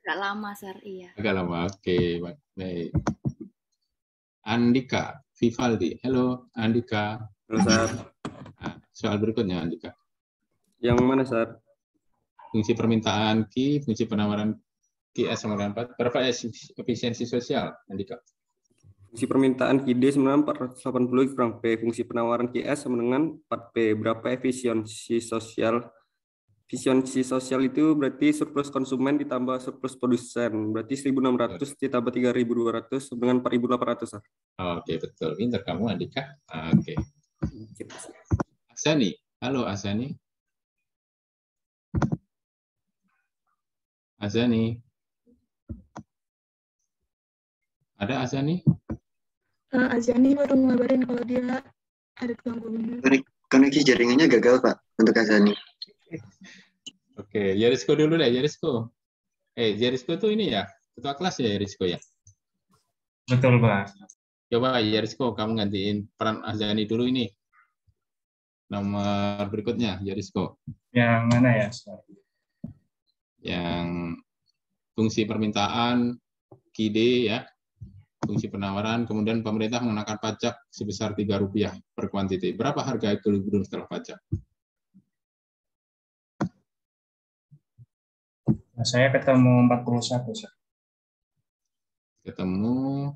Agak lama, Sir. Iya. Agak lama. Oke, baik. Andika Vivaldi. Halo, Andika. Halo, Sir. Nah, soal berikutnya, Andika. Yang mana, Sir? Fungsi permintaan Q, fungsi penawaran QS sama dengan 4. Berapa efisiensi sosial, Andika? Fungsi permintaan QD sama dengan 480 kurang P. Fungsi penawaran QS sama dengan 4P. Berapa efisiensi sosial? Efisiensi sosial itu berarti surplus konsumen ditambah surplus produsen. Berarti 1.600 ditambah 3.200 dengan 4.800. Sir. Oke, betul. Pintar kamu, Andika. Oke. Asani. Halo, Asani. Azani. Ada Azani? Azani baru ngabarin kalau dia ada gangguan. Koneksi jaringannya gagal, Pak, untuk Azani. Oke, Yarisko dulu deh, Yarisko. Yarisko tuh ini ya, ketua kelas ya, Yarisko ya? Betul, Pak. Coba Yarisko, kamu gantiin peran Azani dulu ini. Nomor berikutnya, Yarisko. Yang mana ya? Yang fungsi permintaan, QD ya, fungsi penawaran, kemudian pemerintah mengenakan pajak sebesar Rp3 per kuantiti. Berapa harga equilibrium setelah pajak? Nah, saya ketemu 41, Sir. Ketemu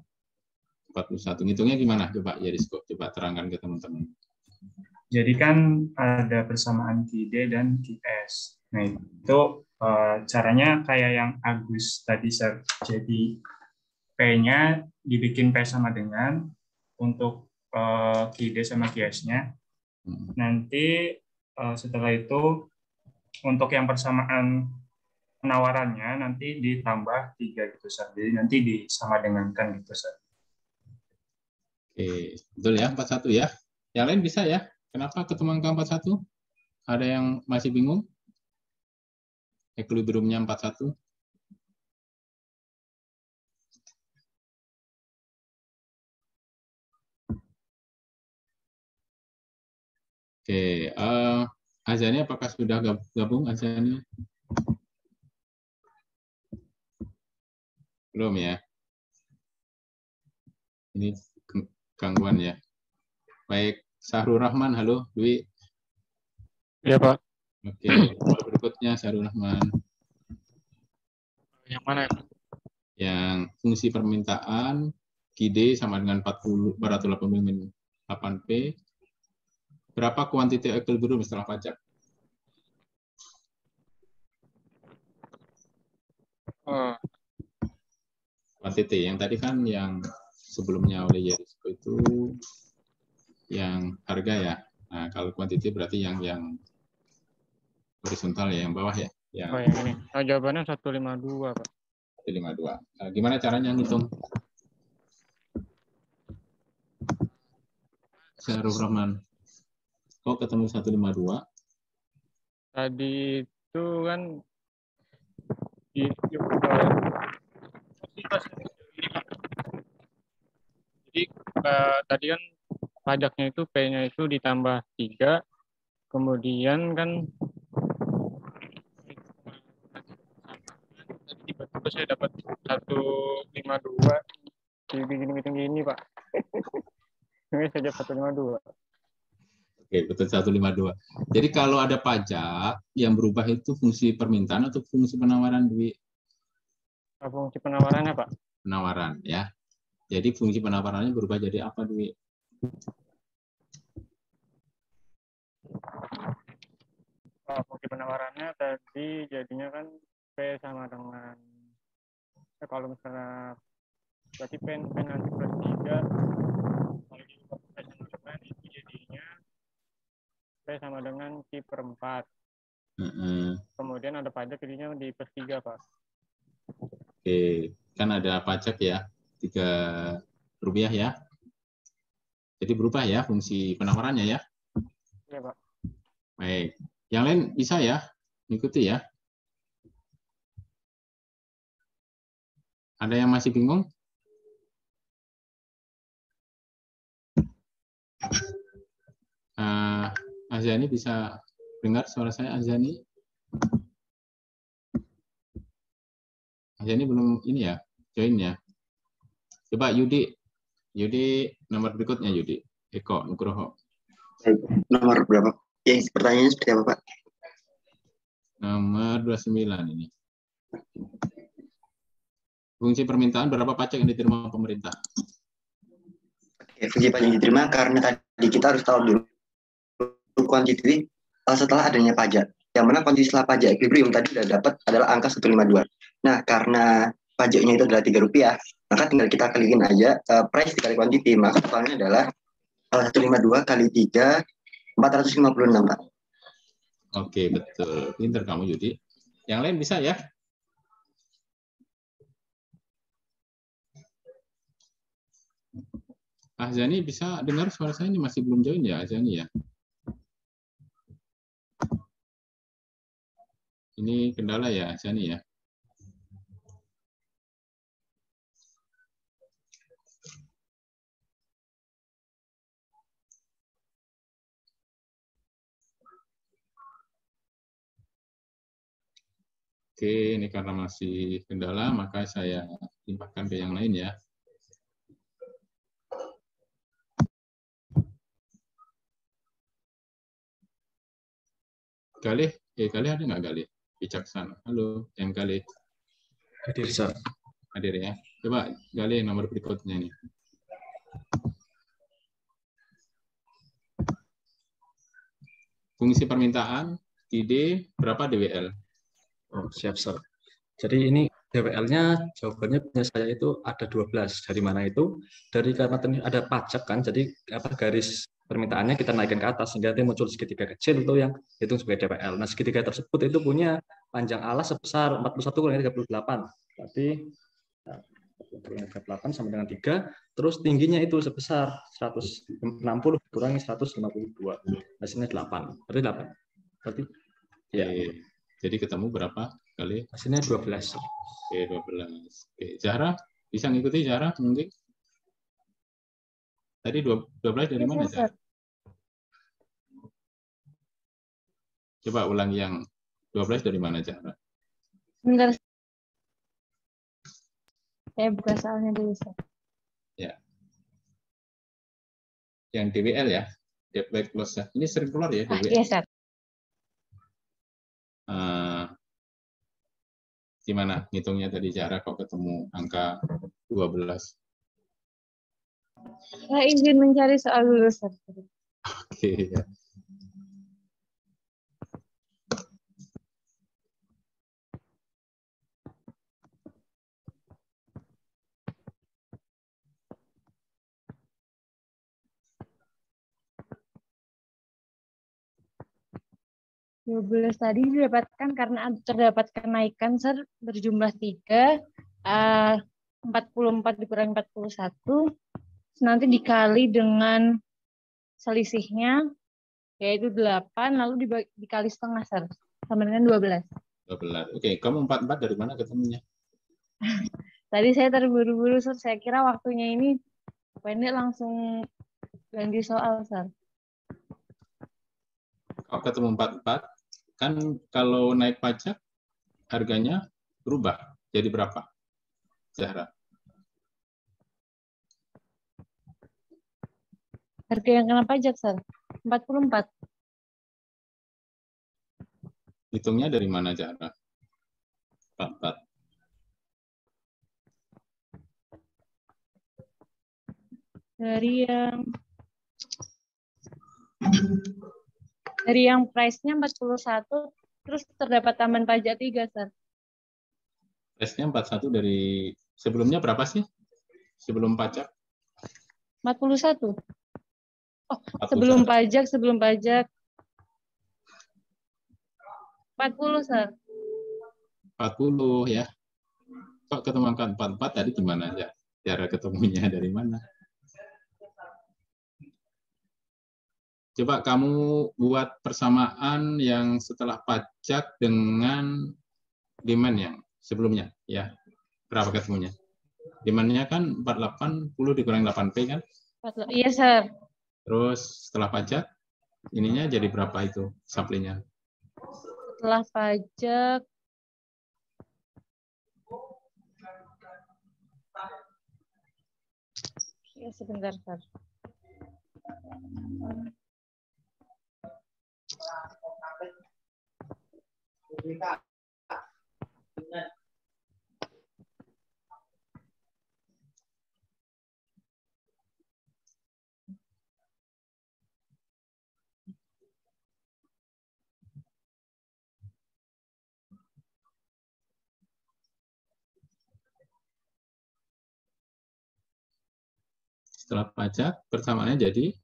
41. Ngitungnya gimana? Coba Yarisko, coba terangkan ke teman-teman. Jadi kan ada persamaan QD dan QS. Nah, itu caranya kayak yang Agus tadi, Sir. Jadi P-nya dibikin P sama dengan untuk QD sama QS-nya. Nanti setelah itu untuk yang persamaan penawarannya nanti ditambah 3 gitu, Sir. Jadi nanti disama dengankan gitu, Sir. Oke, betul ya, 41 ya. Yang lain bisa ya? Kenapa ketemu angka 41? Ada yang masih bingung? Equilibriumnya 41. Oke, Azani apakah sudah gabung Azani? Belum ya? Ini gangguan ya. Baik, Sahrul Rahman, halo, Dwi. Ya, Pak. Oke, berikutnya Sahrul Rahman. Yang mana ya, Pak? Yang fungsi permintaan QD sama dengan 480 P. Berapa kuantiti equilibrium setelah pajak? Kuantiti yang tadi kan yang sebelumnya oleh Yarisko itu yang harga ya. Nah, kalau kuantiti berarti yang horizontal ya, yang bawah ya. Yang yang ini. Jawabannya 152, Pak. 152. Gimana caranya ngitung? Sahrul Rahman. Kok ketemu 152? Tadi itu kan Jadi tadi kan pajaknya itu P-nya itu ditambah 3, kemudian kan tadi tiba-tiba saya dapat 152 gini Pak. Ini saja 152. Oke, betul 152. Jadi kalau ada pajak yang berubah itu fungsi permintaan atau fungsi penawaran duit? Fungsi penawarannya Pak. Penawaran ya. Jadi fungsi penawarannya berubah jadi apa duit? Fungsi penawarannya tadi jadinya kan P sama dengan kalau misalnya berarti P nanti plus 3 kalau di amandemen itu jadinya P sama dengan Q per 4. Kemudian ada pajak jadinya di plus 3 Pak. Oke, kan ada pajak ya, Rp3 ya. Jadi berubah ya fungsi penawarannya ya. Iya Pak. Baik, yang lain bisa ya, ikuti ya. Ada yang masih bingung? Azani bisa dengar suara saya, Azani? Azani belum ini ya, join ya. Coba Yudi nomor berikutnya Yudi. Eko Nugroho. Nomor berapa? Yang pertanyaannya seperti apa Pak? Nomor 29 ini. Fungsi permintaan berapa pajak yang diterima pemerintah? Fungsi pajak yang diterima karena tadi kita harus tahu dulu kuantiti setelah adanya pajak. Yang mana kuantiti setelah pajak equilibrium tadi sudah dapat adalah angka 152. Nah, karena pajaknya itu adalah Rp3, maka tinggal kita kalikin aja price dikali kuantiti, maka totalnya adalah 152 kali 3, 456 Pak. Oke, betul. Pinter kamu Yudi. Yang lain bisa ya? Azani bisa dengar suara saya ini masih belum join ya Azani ya? Ini kendala ya Azani ya? Oke, ini karena masih kendala, maka saya limpahkan ke yang lain ya. Galih ada nggak Galih? Bijaksana. Halo, yang Galih. Hadir, Sir. Hadir ya. Coba Galih nomor berikutnya nih. Fungsi permintaan, ID, berapa DWL? Oh, siap, Sir. Jadi ini DWL-nya jawabannya punya saya itu ada 12. Dari mana itu? Dari karena ada pajak kan, jadi garis permintaannya kita naikkan ke atas sehingga nanti muncul segitiga kecil itu yang hitung sebagai DWL. Nah, segitiga tersebut itu punya panjang alas sebesar 41 kurangi 38. Berarti 38 sama dengan 3, terus tingginya itu sebesar 160 kurangi 152. Hasilnya 8. Berarti 8. Berarti ya. Jadi ketemu berapa kali? Hasilnya 12. Oke, 12. Oke, Zahra bisa ngikuti Zahra mungkin? Tadi 12 dari mana, Zahra? Coba ulang yang 12 dari mana, Zahra? Sebentar. Saya buka soalnya dulu, Sir. Ya. Yang DWL ya? Debt weight loss ya. Ini sering keluar ya, DWL? Iya, Sir. Gimana ngitungnya tadi Zahra kok ketemu angka 12? Saya izin mencari soal dulu, Sir. Oke, ya. Belas tadi didapatkan karena terdapat kenaikan, Sir, berjumlah 3, 44 dikurangi 41, nanti dikali dengan selisihnya, yaitu 8, lalu dikali setengah, Sir, sama dengan 12. 12. Oke, kamu 44 dari mana ketemunya? Tadi saya terburu-buru, Sir. Saya kira waktunya ini pendek, langsung ganti soal, Sir. Kalau ketemu 44, kan kalau naik pajak harganya berubah. Jadi berapa, Zahra? Harga yang kena pajak, Sir? 44. Hitungnya dari mana, Zahra? 44. Dari yang price-nya 41, terus terdapat tambahan pajak 3, Sir. Price-nya 41 dari sebelumnya berapa sih? Sebelum pajak? 41. Oh, 41. sebelum pajak 40, Sir. 40 ya. Kok ketemu angka 44 tadi gimana ya? Cara ketemunya dari mana? Coba kamu buat persamaan yang setelah pajak dengan demand yang sebelumnya ya. Berapa ketemunya? Demand-nya kan 48, 10 dikurangi 8P kan? Iya, Sir. Terus setelah pajak ininya jadi berapa itu supply-nya? Setelah pajak ya, sebentar, Sir. Setelah pajak persamaannya jadi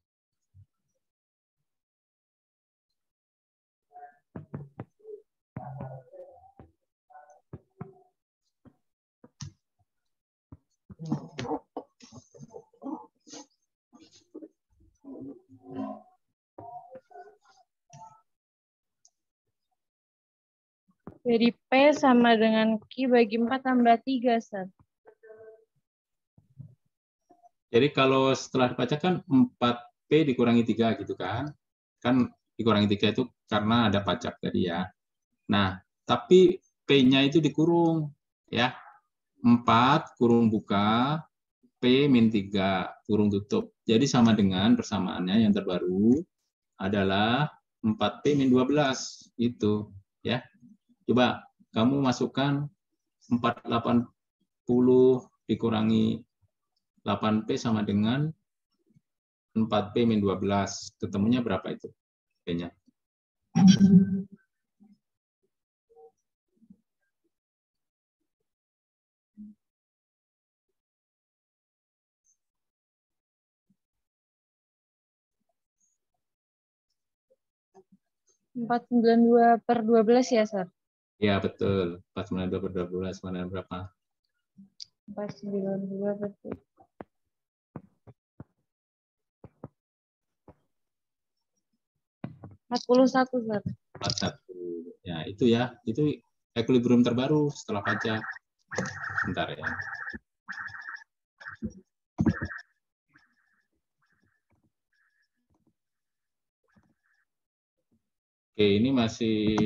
Jadi P sama dengan Q bagi 4 tambah 3, Sir. jadi kalau setelah pajak kan 4P dikurangi 3 gitu kan. Kan dikurangi 3 itu karena ada pajak tadi ya. Nah, tapi P-nya itu dikurung ya. 4 kurung buka, P min 3 kurung tutup. Jadi sama dengan persamaannya yang terbaru adalah 4P min 12 itu ya. Coba kamu masukkan 480 dikurangi 8P sama dengan 4P min 12. Ketemunya berapa itu P-nya? Empat 492 per 12 ya, Sir? Ya, betul. 492 per 12 mana berapa? 492 per 12. 41, Sir. 41. Ya, itu ya. Itu equilibrium terbaru setelah pajak. Bentar ya. Oke, ini masih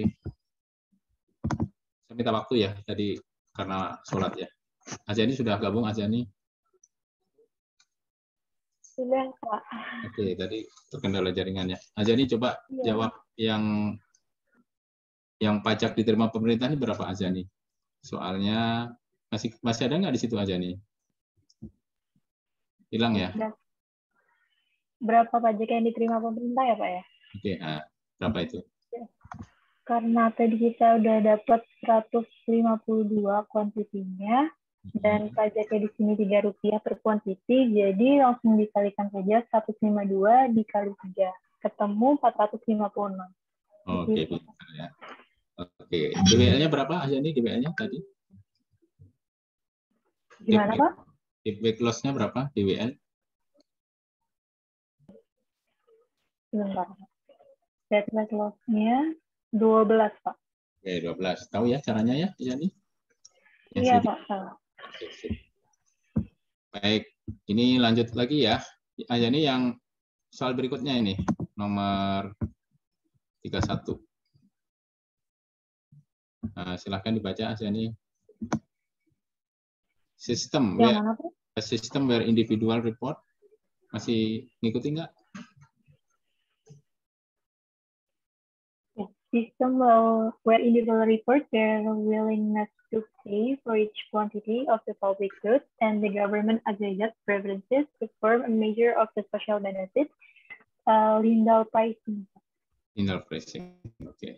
saya minta waktu ya tadi karena sholat ya. Azani sudah gabung, Azani? Sudah, Pak. Oke, tadi terkendala jaringannya. Azani coba jawab yang pajak diterima pemerintah ini berapa, Azani? Soalnya masih ada nggak di situ, Azani? Hilang ya? Berapa pajak yang diterima pemerintah ya, Pak ya? Oke, berapa itu? Karena tadi kita udah dapat 152 kuantitinya, dan pajaknya di sini Rp3 per kuantiti, jadi langsung dikalikan saja 152 dikali 3. Ketemu 456. Oke, benar ya. Oke, DWL-nya berapa aja nih DWL-nya tadi? Gimana, Pak? Weight loss-nya berapa DWL? Sebentar. Weight loss-nya 12, Pak. Oke, 12. Tahu ya caranya ya, Yani? Iya, Pak. Salah. Oke, sip. Baik, ini lanjut lagi ya. Ini yang soal berikutnya ini, nomor 31. Silahkan dibaca ini. System where individual report. Masih ngikuti nggak? System where individual report their willingness to pay for each quantity of the public goods and the government aggregate preferences to form a measure of the social benefit. Lindau pricing. Lindau pricing, oke.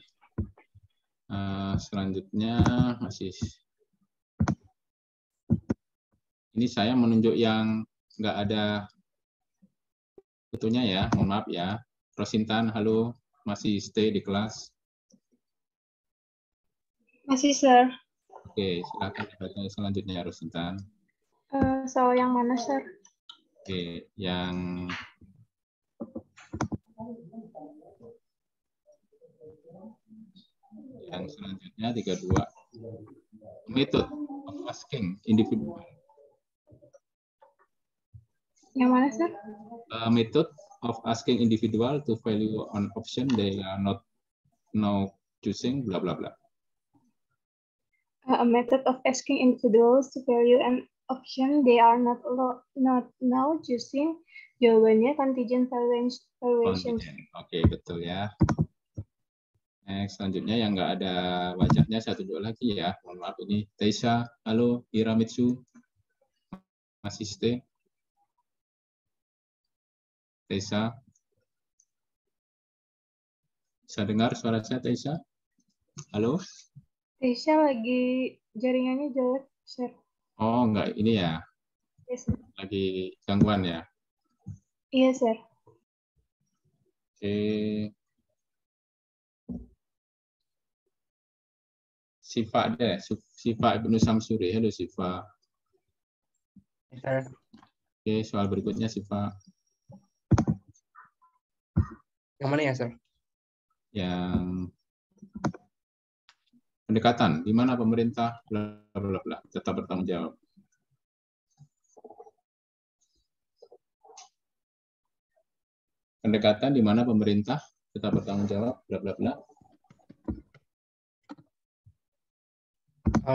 Selanjutnya masih. Ini saya menunjuk yang nggak ada fotonya ya, mohon maaf ya. Rosintan, halo, masih stay di kelas? Masih, Sir. Oke, silakan dibaca selanjutnya, Rosintan. Soal yang mana, Sir? Oke, yang selanjutnya 32. Method of asking individual. Yang mana, Sir? Method of asking individual to value on option they are not now choosing, bla bla bla. A method of asking individuals to value an option they are not now choosing. Jawabannya contingent valuation. Oke, betul ya. Next, selanjutnya yang nggak ada wajahnya saya tunjuk lagi ya. Mohon maaf ini. Taisha, halo, Hiramitsu, masih stay? Taisha, bisa dengar suara saya, Taisha? Halo? Taisha lagi jaringannya jelek, Sir. Oh, enggak, ini ya. Yes, Lagi gangguan ya. Iya, Sir. Oke. Siva deh, Siva Ibnu Samsuri. Halo Siva. Oke, soal berikutnya Siva. Yang mana ya, Sir? Yang pendekatan, di mana pemerintah bla bla bla tetap bertanggung jawab. Pendekatan di mana pemerintah tetap bertanggung jawab bla bla bla.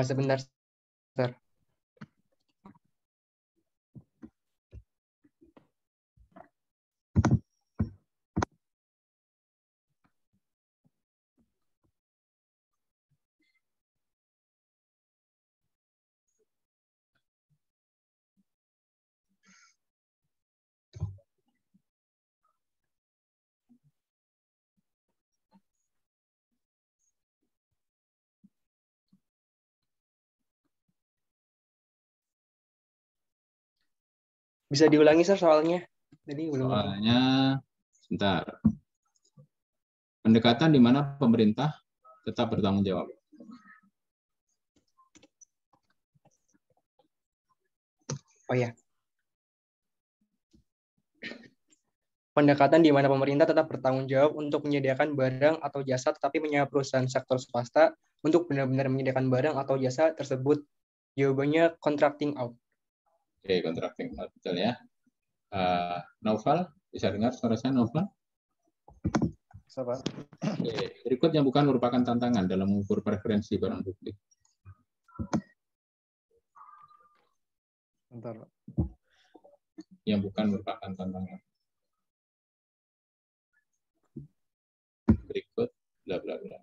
Sebentar, Sir. Bisa diulangi, Sir, soalnya? Jadi Soalnya, sebentar. Pendekatan di mana pemerintah tetap bertanggung jawab. Oh ya. Pendekatan di mana pemerintah tetap bertanggung jawab untuk menyediakan barang atau jasa, tetapi menyewa perusahaan sektor swasta untuk benar-benar menyediakan barang atau jasa tersebut. Jawabannya contracting out. Oke, contracting out, betul ya. Novel, bisa dengar suara saya, Novel? Oke, berikut yang bukan merupakan tantangan dalam mengukur preferensi barang publik. Bentar. Yang bukan merupakan tantangan. Berikut, bla bla bla.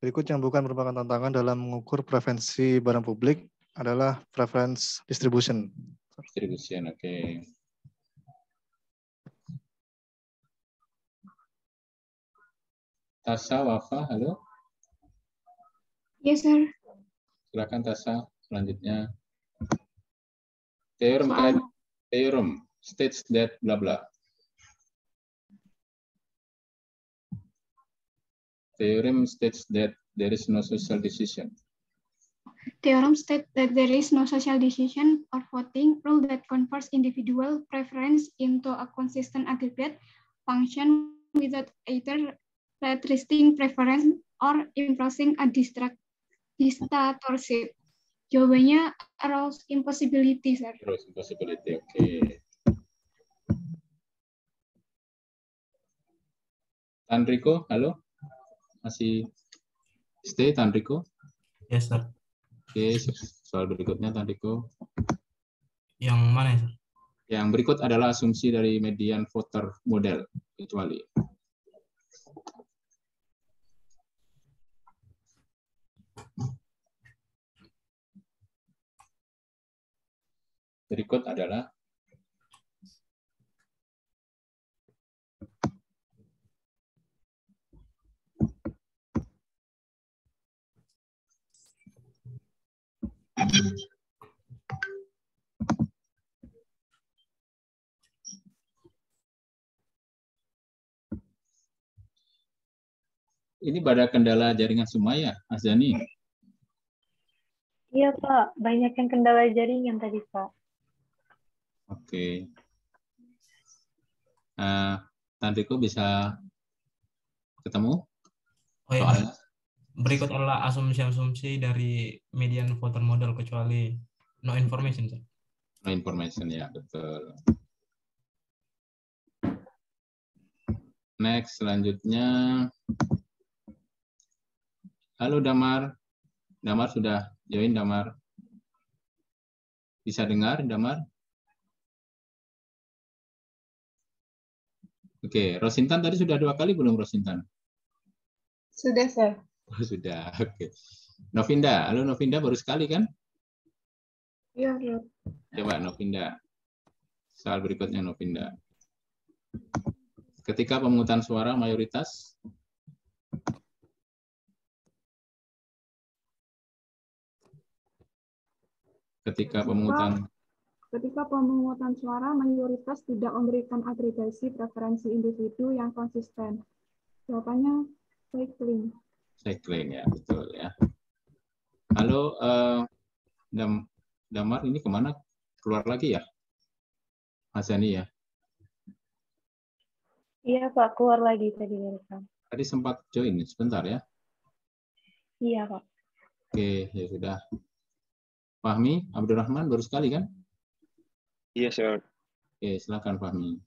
Berikut yang bukan merupakan tantangan dalam mengukur preferensi barang publik adalah preference distribution. Distribution, oke. Tasha, Wafa, halo. Yes, sir. Silakan Tasha, selanjutnya. Theorem states that bla bla. Theorem states that there is no social decision. Theorem states that there is no social decision or voting rule that converts individual preference into a consistent aggregate function without either restricting preference or imposing a Dictatorship. Jawabannya arouse impossibility, sir. Arouse impossibility, oke. Tan Riko, halo? Masih stay, Tan Riko? Yes, sir. Oke, soal berikutnya, Tan Riko. Yang mana, sir? Yang berikut adalah asumsi dari median voter model, kecuali. Berikut adalah ini pada kendala jaringan Sumaya, Azani. Iya, Pak. Banyak yang kendala jaringan tadi, Pak. Oke. Tan Riko bisa ketemu? Oh iya. Berikut adalah asumsi-asumsi dari median voter model kecuali no information, sir. No information, ya, betul. Next, selanjutnya. Halo Damar. Damar sudah join, Damar. Bisa dengar, Damar? Oke, Rosintan tadi sudah 2 kali belum, Rosintan? Sudah, sir. Oh, sudah, oke. Novinda, halo Novinda, baru sekali kan? Iya, iya. Coba Novinda. Soal berikutnya Novinda. Ketika pemungutan suara mayoritas Ketika pemungutan suara mayoritas tidak memberikan agregasi preferensi individu yang konsisten. Jawabannya cycling. Cycling, ya, betul ya. Halo Damar, ini kemana? Keluar lagi ya? Azani ya? Iya, Pak, keluar lagi tadi direkam. Tadi sempat join, sebentar ya. Iya, Pak. Oke, ya sudah. Fahmi Abdurrahman baru sekali kan? Iya, sir. Oke, silakan Fahmi.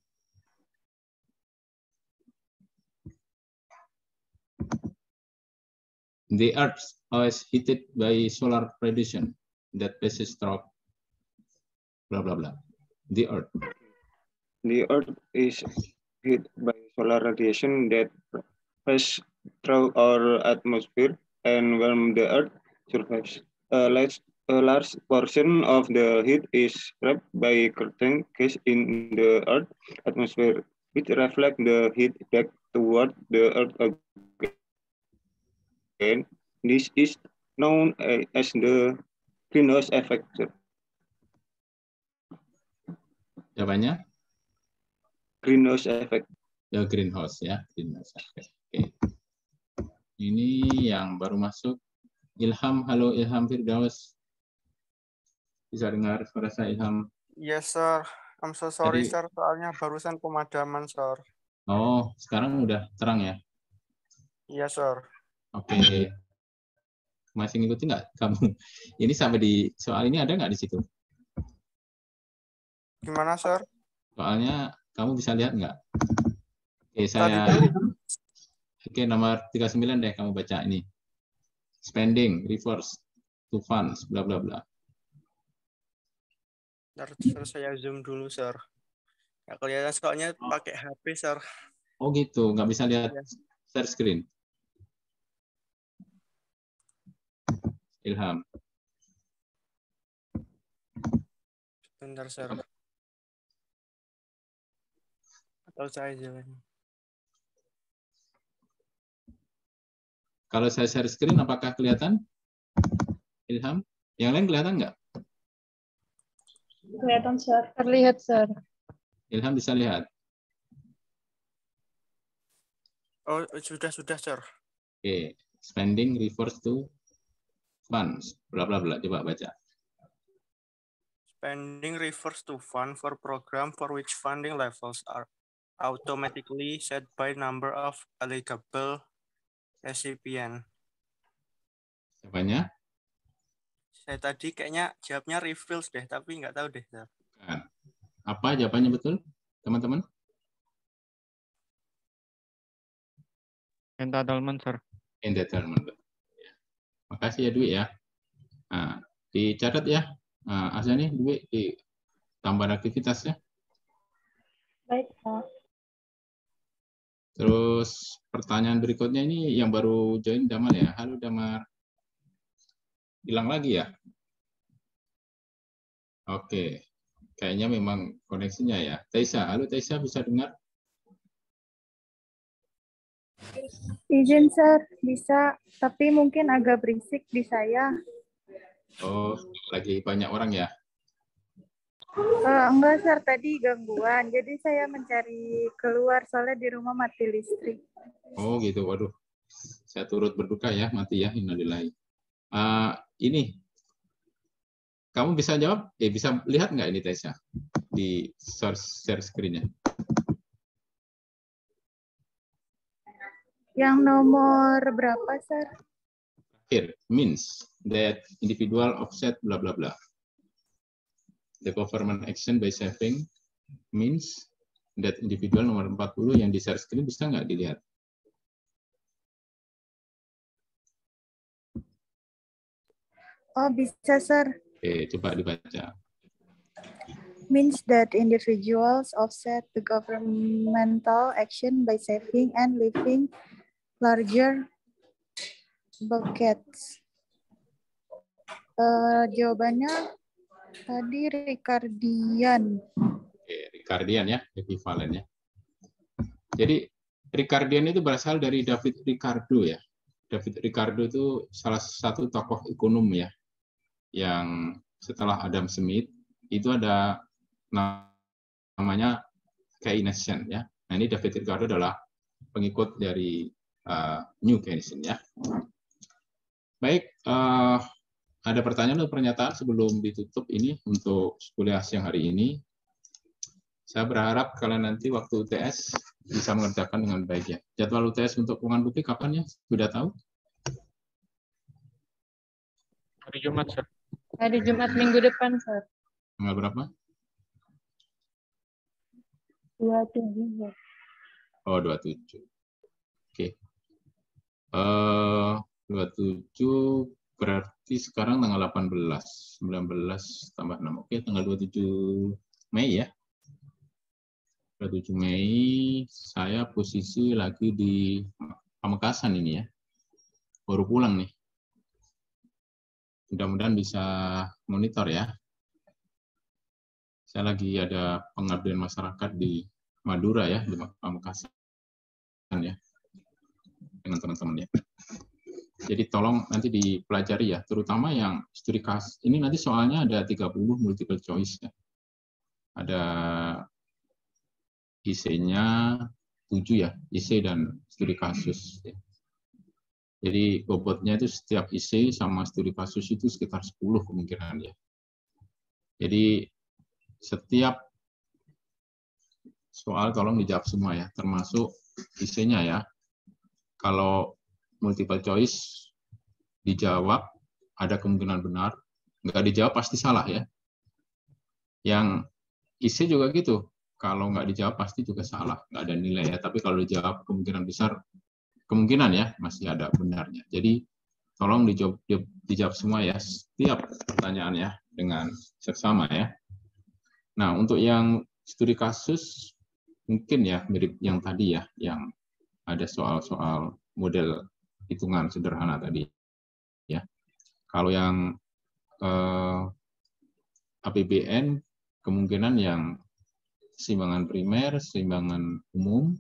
The Earth is heated by solar radiation that passes through blah blah blah. The Earth. The Earth is heated by solar radiation that passes through our atmosphere and warm the Earth surface. A large portion of the heat is trapped by certain gas in the Earth's atmosphere, which reflect the heat back toward the Earth again. This is known as the greenhouse effect. Jawabannya? Greenhouse effect. Ya, greenhouse ya, greenhouse effect. Oke. Ini yang baru masuk. Ilham, halo Ilham Firdaus. Bisa dengar suara saya, Ilham? Yes, sir. I'm so sorry, sir. Soalnya barusan pemadaman, sir. Oh, sekarang udah terang ya? Iya, sir. Oke. Masih ngikutin nggak kamu? Ini sampai di soal ini ada nggak di situ? Gimana, sir? Soalnya kamu bisa lihat nggak? Oke, saya... Oke, nomor 39 deh kamu baca ini. Spending, reverse, to funds, bla bla bla. Sir, saya zoom dulu, sir. Nggak kelihatan soalnya pakai HP, sir. Oh gitu, nggak bisa lihat share screen. Ilham. Bentar, sir. Atau saya jalan. Kalau saya share screen, apakah kelihatan? Ilham? Yang lain kelihatan nggak? Kelihatan, sir. Terlihat, sir. Ilham bisa lihat? Oh, sudah, sir. Oke, spending refers to funds, bla bla bla. Coba baca. Spending refers to fund for program for which funding levels are automatically set by number of eligible recipient. Jawabannya? Saya tadi kayaknya jawabnya refills deh, tapi nggak tahu deh. Apa jawabannya betul, teman-teman? Entitlement, sir. Entitlement. Ya. Makasih ya Dwi ya. Nah, dicatat ya. Nah, Asani, Dwi, ditambah aktivitasnya. Baik, Pak. Terus pertanyaan berikutnya ini yang baru join Damar ya. Halo Damar. Hilang lagi ya? Oke. Kayaknya memang koneksinya ya. Taisa, halo Taisa, bisa dengar? Izin, Sir. Bisa, tapi mungkin agak berisik di saya. Oh, lagi banyak orang ya? Enggak, Sir. Tadi gangguan. Jadi saya mencari keluar soalnya di rumah mati listrik. Oh gitu, waduh. Saya turut berduka ya, mati ya, innalillahi. Ini, kamu bisa jawab? Bisa lihat nggak ini Taisa? Di share screen-nya. Yang nomor berapa, Sir? Here, means that individual offset bla bla bla. The government action by saving means that individual nomor 40 yang di share screen bisa nggak dilihat? Oh, bisa, Sir. Oke, coba dibaca. Means that individuals offset the governmental action by saving and leaving larger buckets. Jawabannya tadi Ricardian. Oke, Ricardian ya, equivalennya. Jadi Ricardian itu berasal dari David Ricardo ya. David Ricardo itu salah satu tokoh ekonom ya, yang setelah Adam Smith itu ada namanya Keynesian ya. Nah ini David Ricardo adalah pengikut dari New Keynesian ya. Baik, ada pertanyaan atau pernyataan sebelum ditutup ini untuk kuliah siang hari ini. Saya berharap kalian nanti waktu UTS bisa mengerjakan dengan baik ya. Jadwal UTS untuk Pungan Putih kapan ya? Sudah tahu? Hari Jumat, Sir. Hari Jumat minggu depan, Sir. Tanggal berapa? 27, Sir. Oh, 27. Oke. 27 berarti sekarang tanggal 18. 19 tambah 6. Oke, tanggal 27 Mei ya. 27 Mei saya posisi lagi di Pamekasan ini ya. Baru pulang nih. Mudah-mudahan bisa monitor ya. Saya lagi ada pengabdian masyarakat di Madura ya, di Pamekasan ya. Dengan teman-teman ya. Jadi tolong nanti dipelajari ya, terutama yang studi kasus. Ini nanti soalnya ada 30 multiple choice ya. Ada IC-nya 7 ya, IC dan studi kasus. Ya. Jadi bobotnya itu setiap IC sama studi kasus itu sekitar 10 kemungkinan ya. Jadi setiap soal tolong dijawab semua ya, termasuk IC-nya ya. Kalau multiple choice dijawab, ada kemungkinan benar. Nggak dijawab pasti salah ya. Yang IC juga gitu. Kalau nggak dijawab pasti juga salah. Nggak ada nilai ya. Tapi kalau dijawab kemungkinan besar, kemungkinan ya masih ada benarnya. Jadi tolong dijawab semua ya. Setiap pertanyaan ya dengan seksama ya. Nah untuk yang studi kasus, mungkin ya mirip yang tadi ya. Yang ada soal-soal model hitungan sederhana tadi ya. Kalau yang APBN kemungkinan yang keseimbangan primer, keseimbangan umum,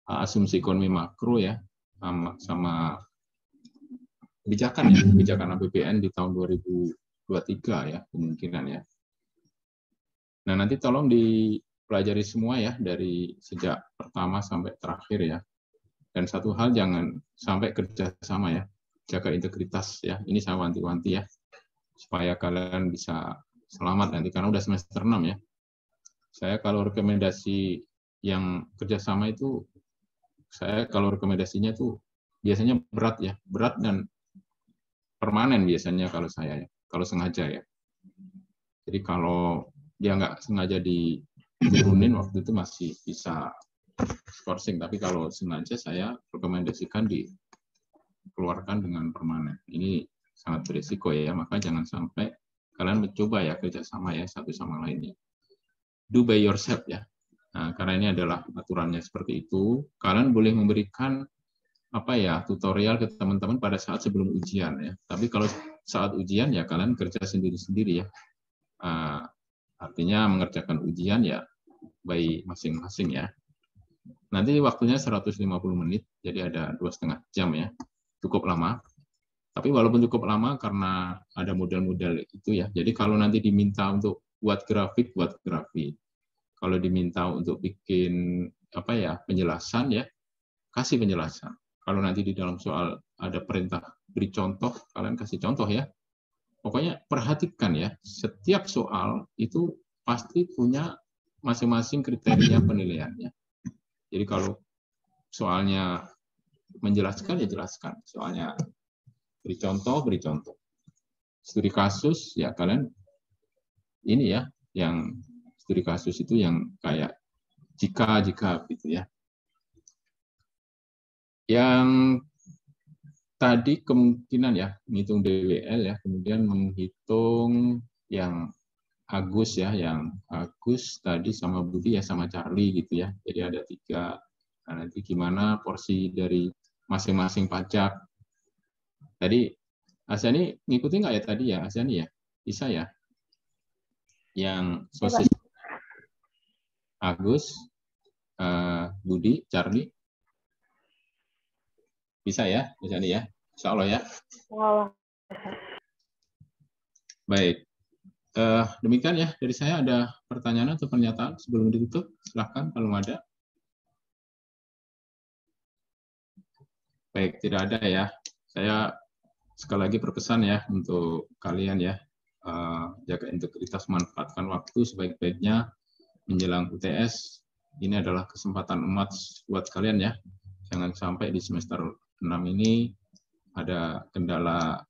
asumsi ekonomi makro ya, sama kebijakan ya, kebijakan APBN di tahun 2023 ya kemungkinan ya. Nah nanti tolong dipelajari semua ya dari sejak pertama sampai terakhir ya. Dan satu hal jangan sampai kerja sama ya, jaga integritas ya. Ini saya wanti-wanti ya, supaya kalian bisa selamat nanti karena udah semester 6 ya. Saya kalau rekomendasi yang kerjasama itu, saya kalau rekomendasinya itu biasanya berat ya, berat dan permanen biasanya kalau saya ya. kalau sengaja ya. Jadi kalau dia nggak sengaja diturunin waktu itu masih bisa skorsing, tapi kalau sengaja saya rekomendasikan dikeluarkan dengan permanen. Ini sangat berisiko ya, maka jangan sampai kalian mencoba ya kerjasama ya satu sama lainnya. Do by yourself ya. Nah, karena ini adalah aturannya seperti itu. Kalian boleh memberikan tutorial ke teman-teman pada saat sebelum ujian ya. Tapi kalau saat ujian ya kalian kerja sendiri-sendiri ya. Artinya mengerjakan ujian ya by masing-masing ya. Nanti waktunya 150 menit, jadi ada 2,5 jam ya. Cukup lama. Tapi walaupun cukup lama karena ada model-model itu ya. Jadi kalau nanti diminta untuk buat grafik, buat grafik. Kalau diminta untuk bikin penjelasan ya, kasih penjelasan. Kalau nanti di dalam soal ada perintah beri contoh, kalian kasih contoh ya. Pokoknya perhatikan ya, setiap soal itu pasti punya masing-masing kriteria penilaiannya. Jadi kalau soalnya menjelaskan ya jelaskan, soalnya beri contoh. Studi kasus ya kalian ini ya, yang studi kasus itu yang kayak jika gitu ya. Yang tadi kemungkinan ya menghitung DWL ya, kemudian menghitung yang Agus ya, yang Agus tadi sama Budi ya sama Charlie gitu ya. Jadi ada 3. Nah, nanti gimana porsi dari masing-masing pajak. Tadi Asyani ngikutin nggak ya tadi ya Asyani ya? Bisa ya? Yang sosis Agus, Budi, Charlie. Bisa ya, Asyani ya? Insya Allah ya. Baik. Demikian ya dari saya. Ada pertanyaan atau pernyataan sebelum ditutup? Silahkan kalau ada. Baik, tidak ada ya. Saya sekali lagi berpesan ya untuk kalian ya, jaga integritas, manfaatkan waktu sebaik-baiknya menjelang UTS. Ini adalah kesempatan emas buat kalian ya. Jangan sampai di semester 6 ini ada kendala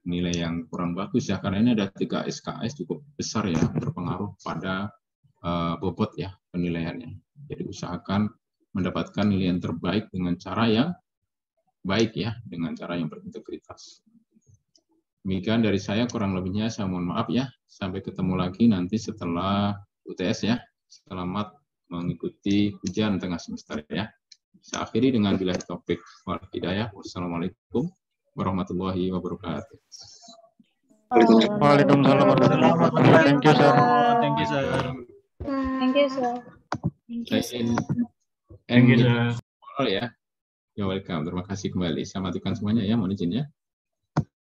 nilai yang kurang bagus ya, karena ini ada 3 SKS cukup besar ya, berpengaruh pada bobot ya penilaiannya. Jadi usahakan mendapatkan nilai yang terbaik dengan cara yang baik ya, dengan cara yang berintegritas. Demikian dari saya, kurang lebihnya saya mohon maaf ya. Sampai ketemu lagi nanti setelah UTS ya. Selamat mengikuti ujian tengah semester ya. Saya akhiri dengan billahi taufik wal hidayah. Wassalamualaikum warahmatullahi wabarakatuh. Waalaikumsalam warahmatullahi wabarakatuh. Thank you, sir. Thank you, sir. Thank you, sir. Thank you, sir. Ya. You're welcome. Terima kasih kembali. Saya matikan semuanya ya, mohon izin ya.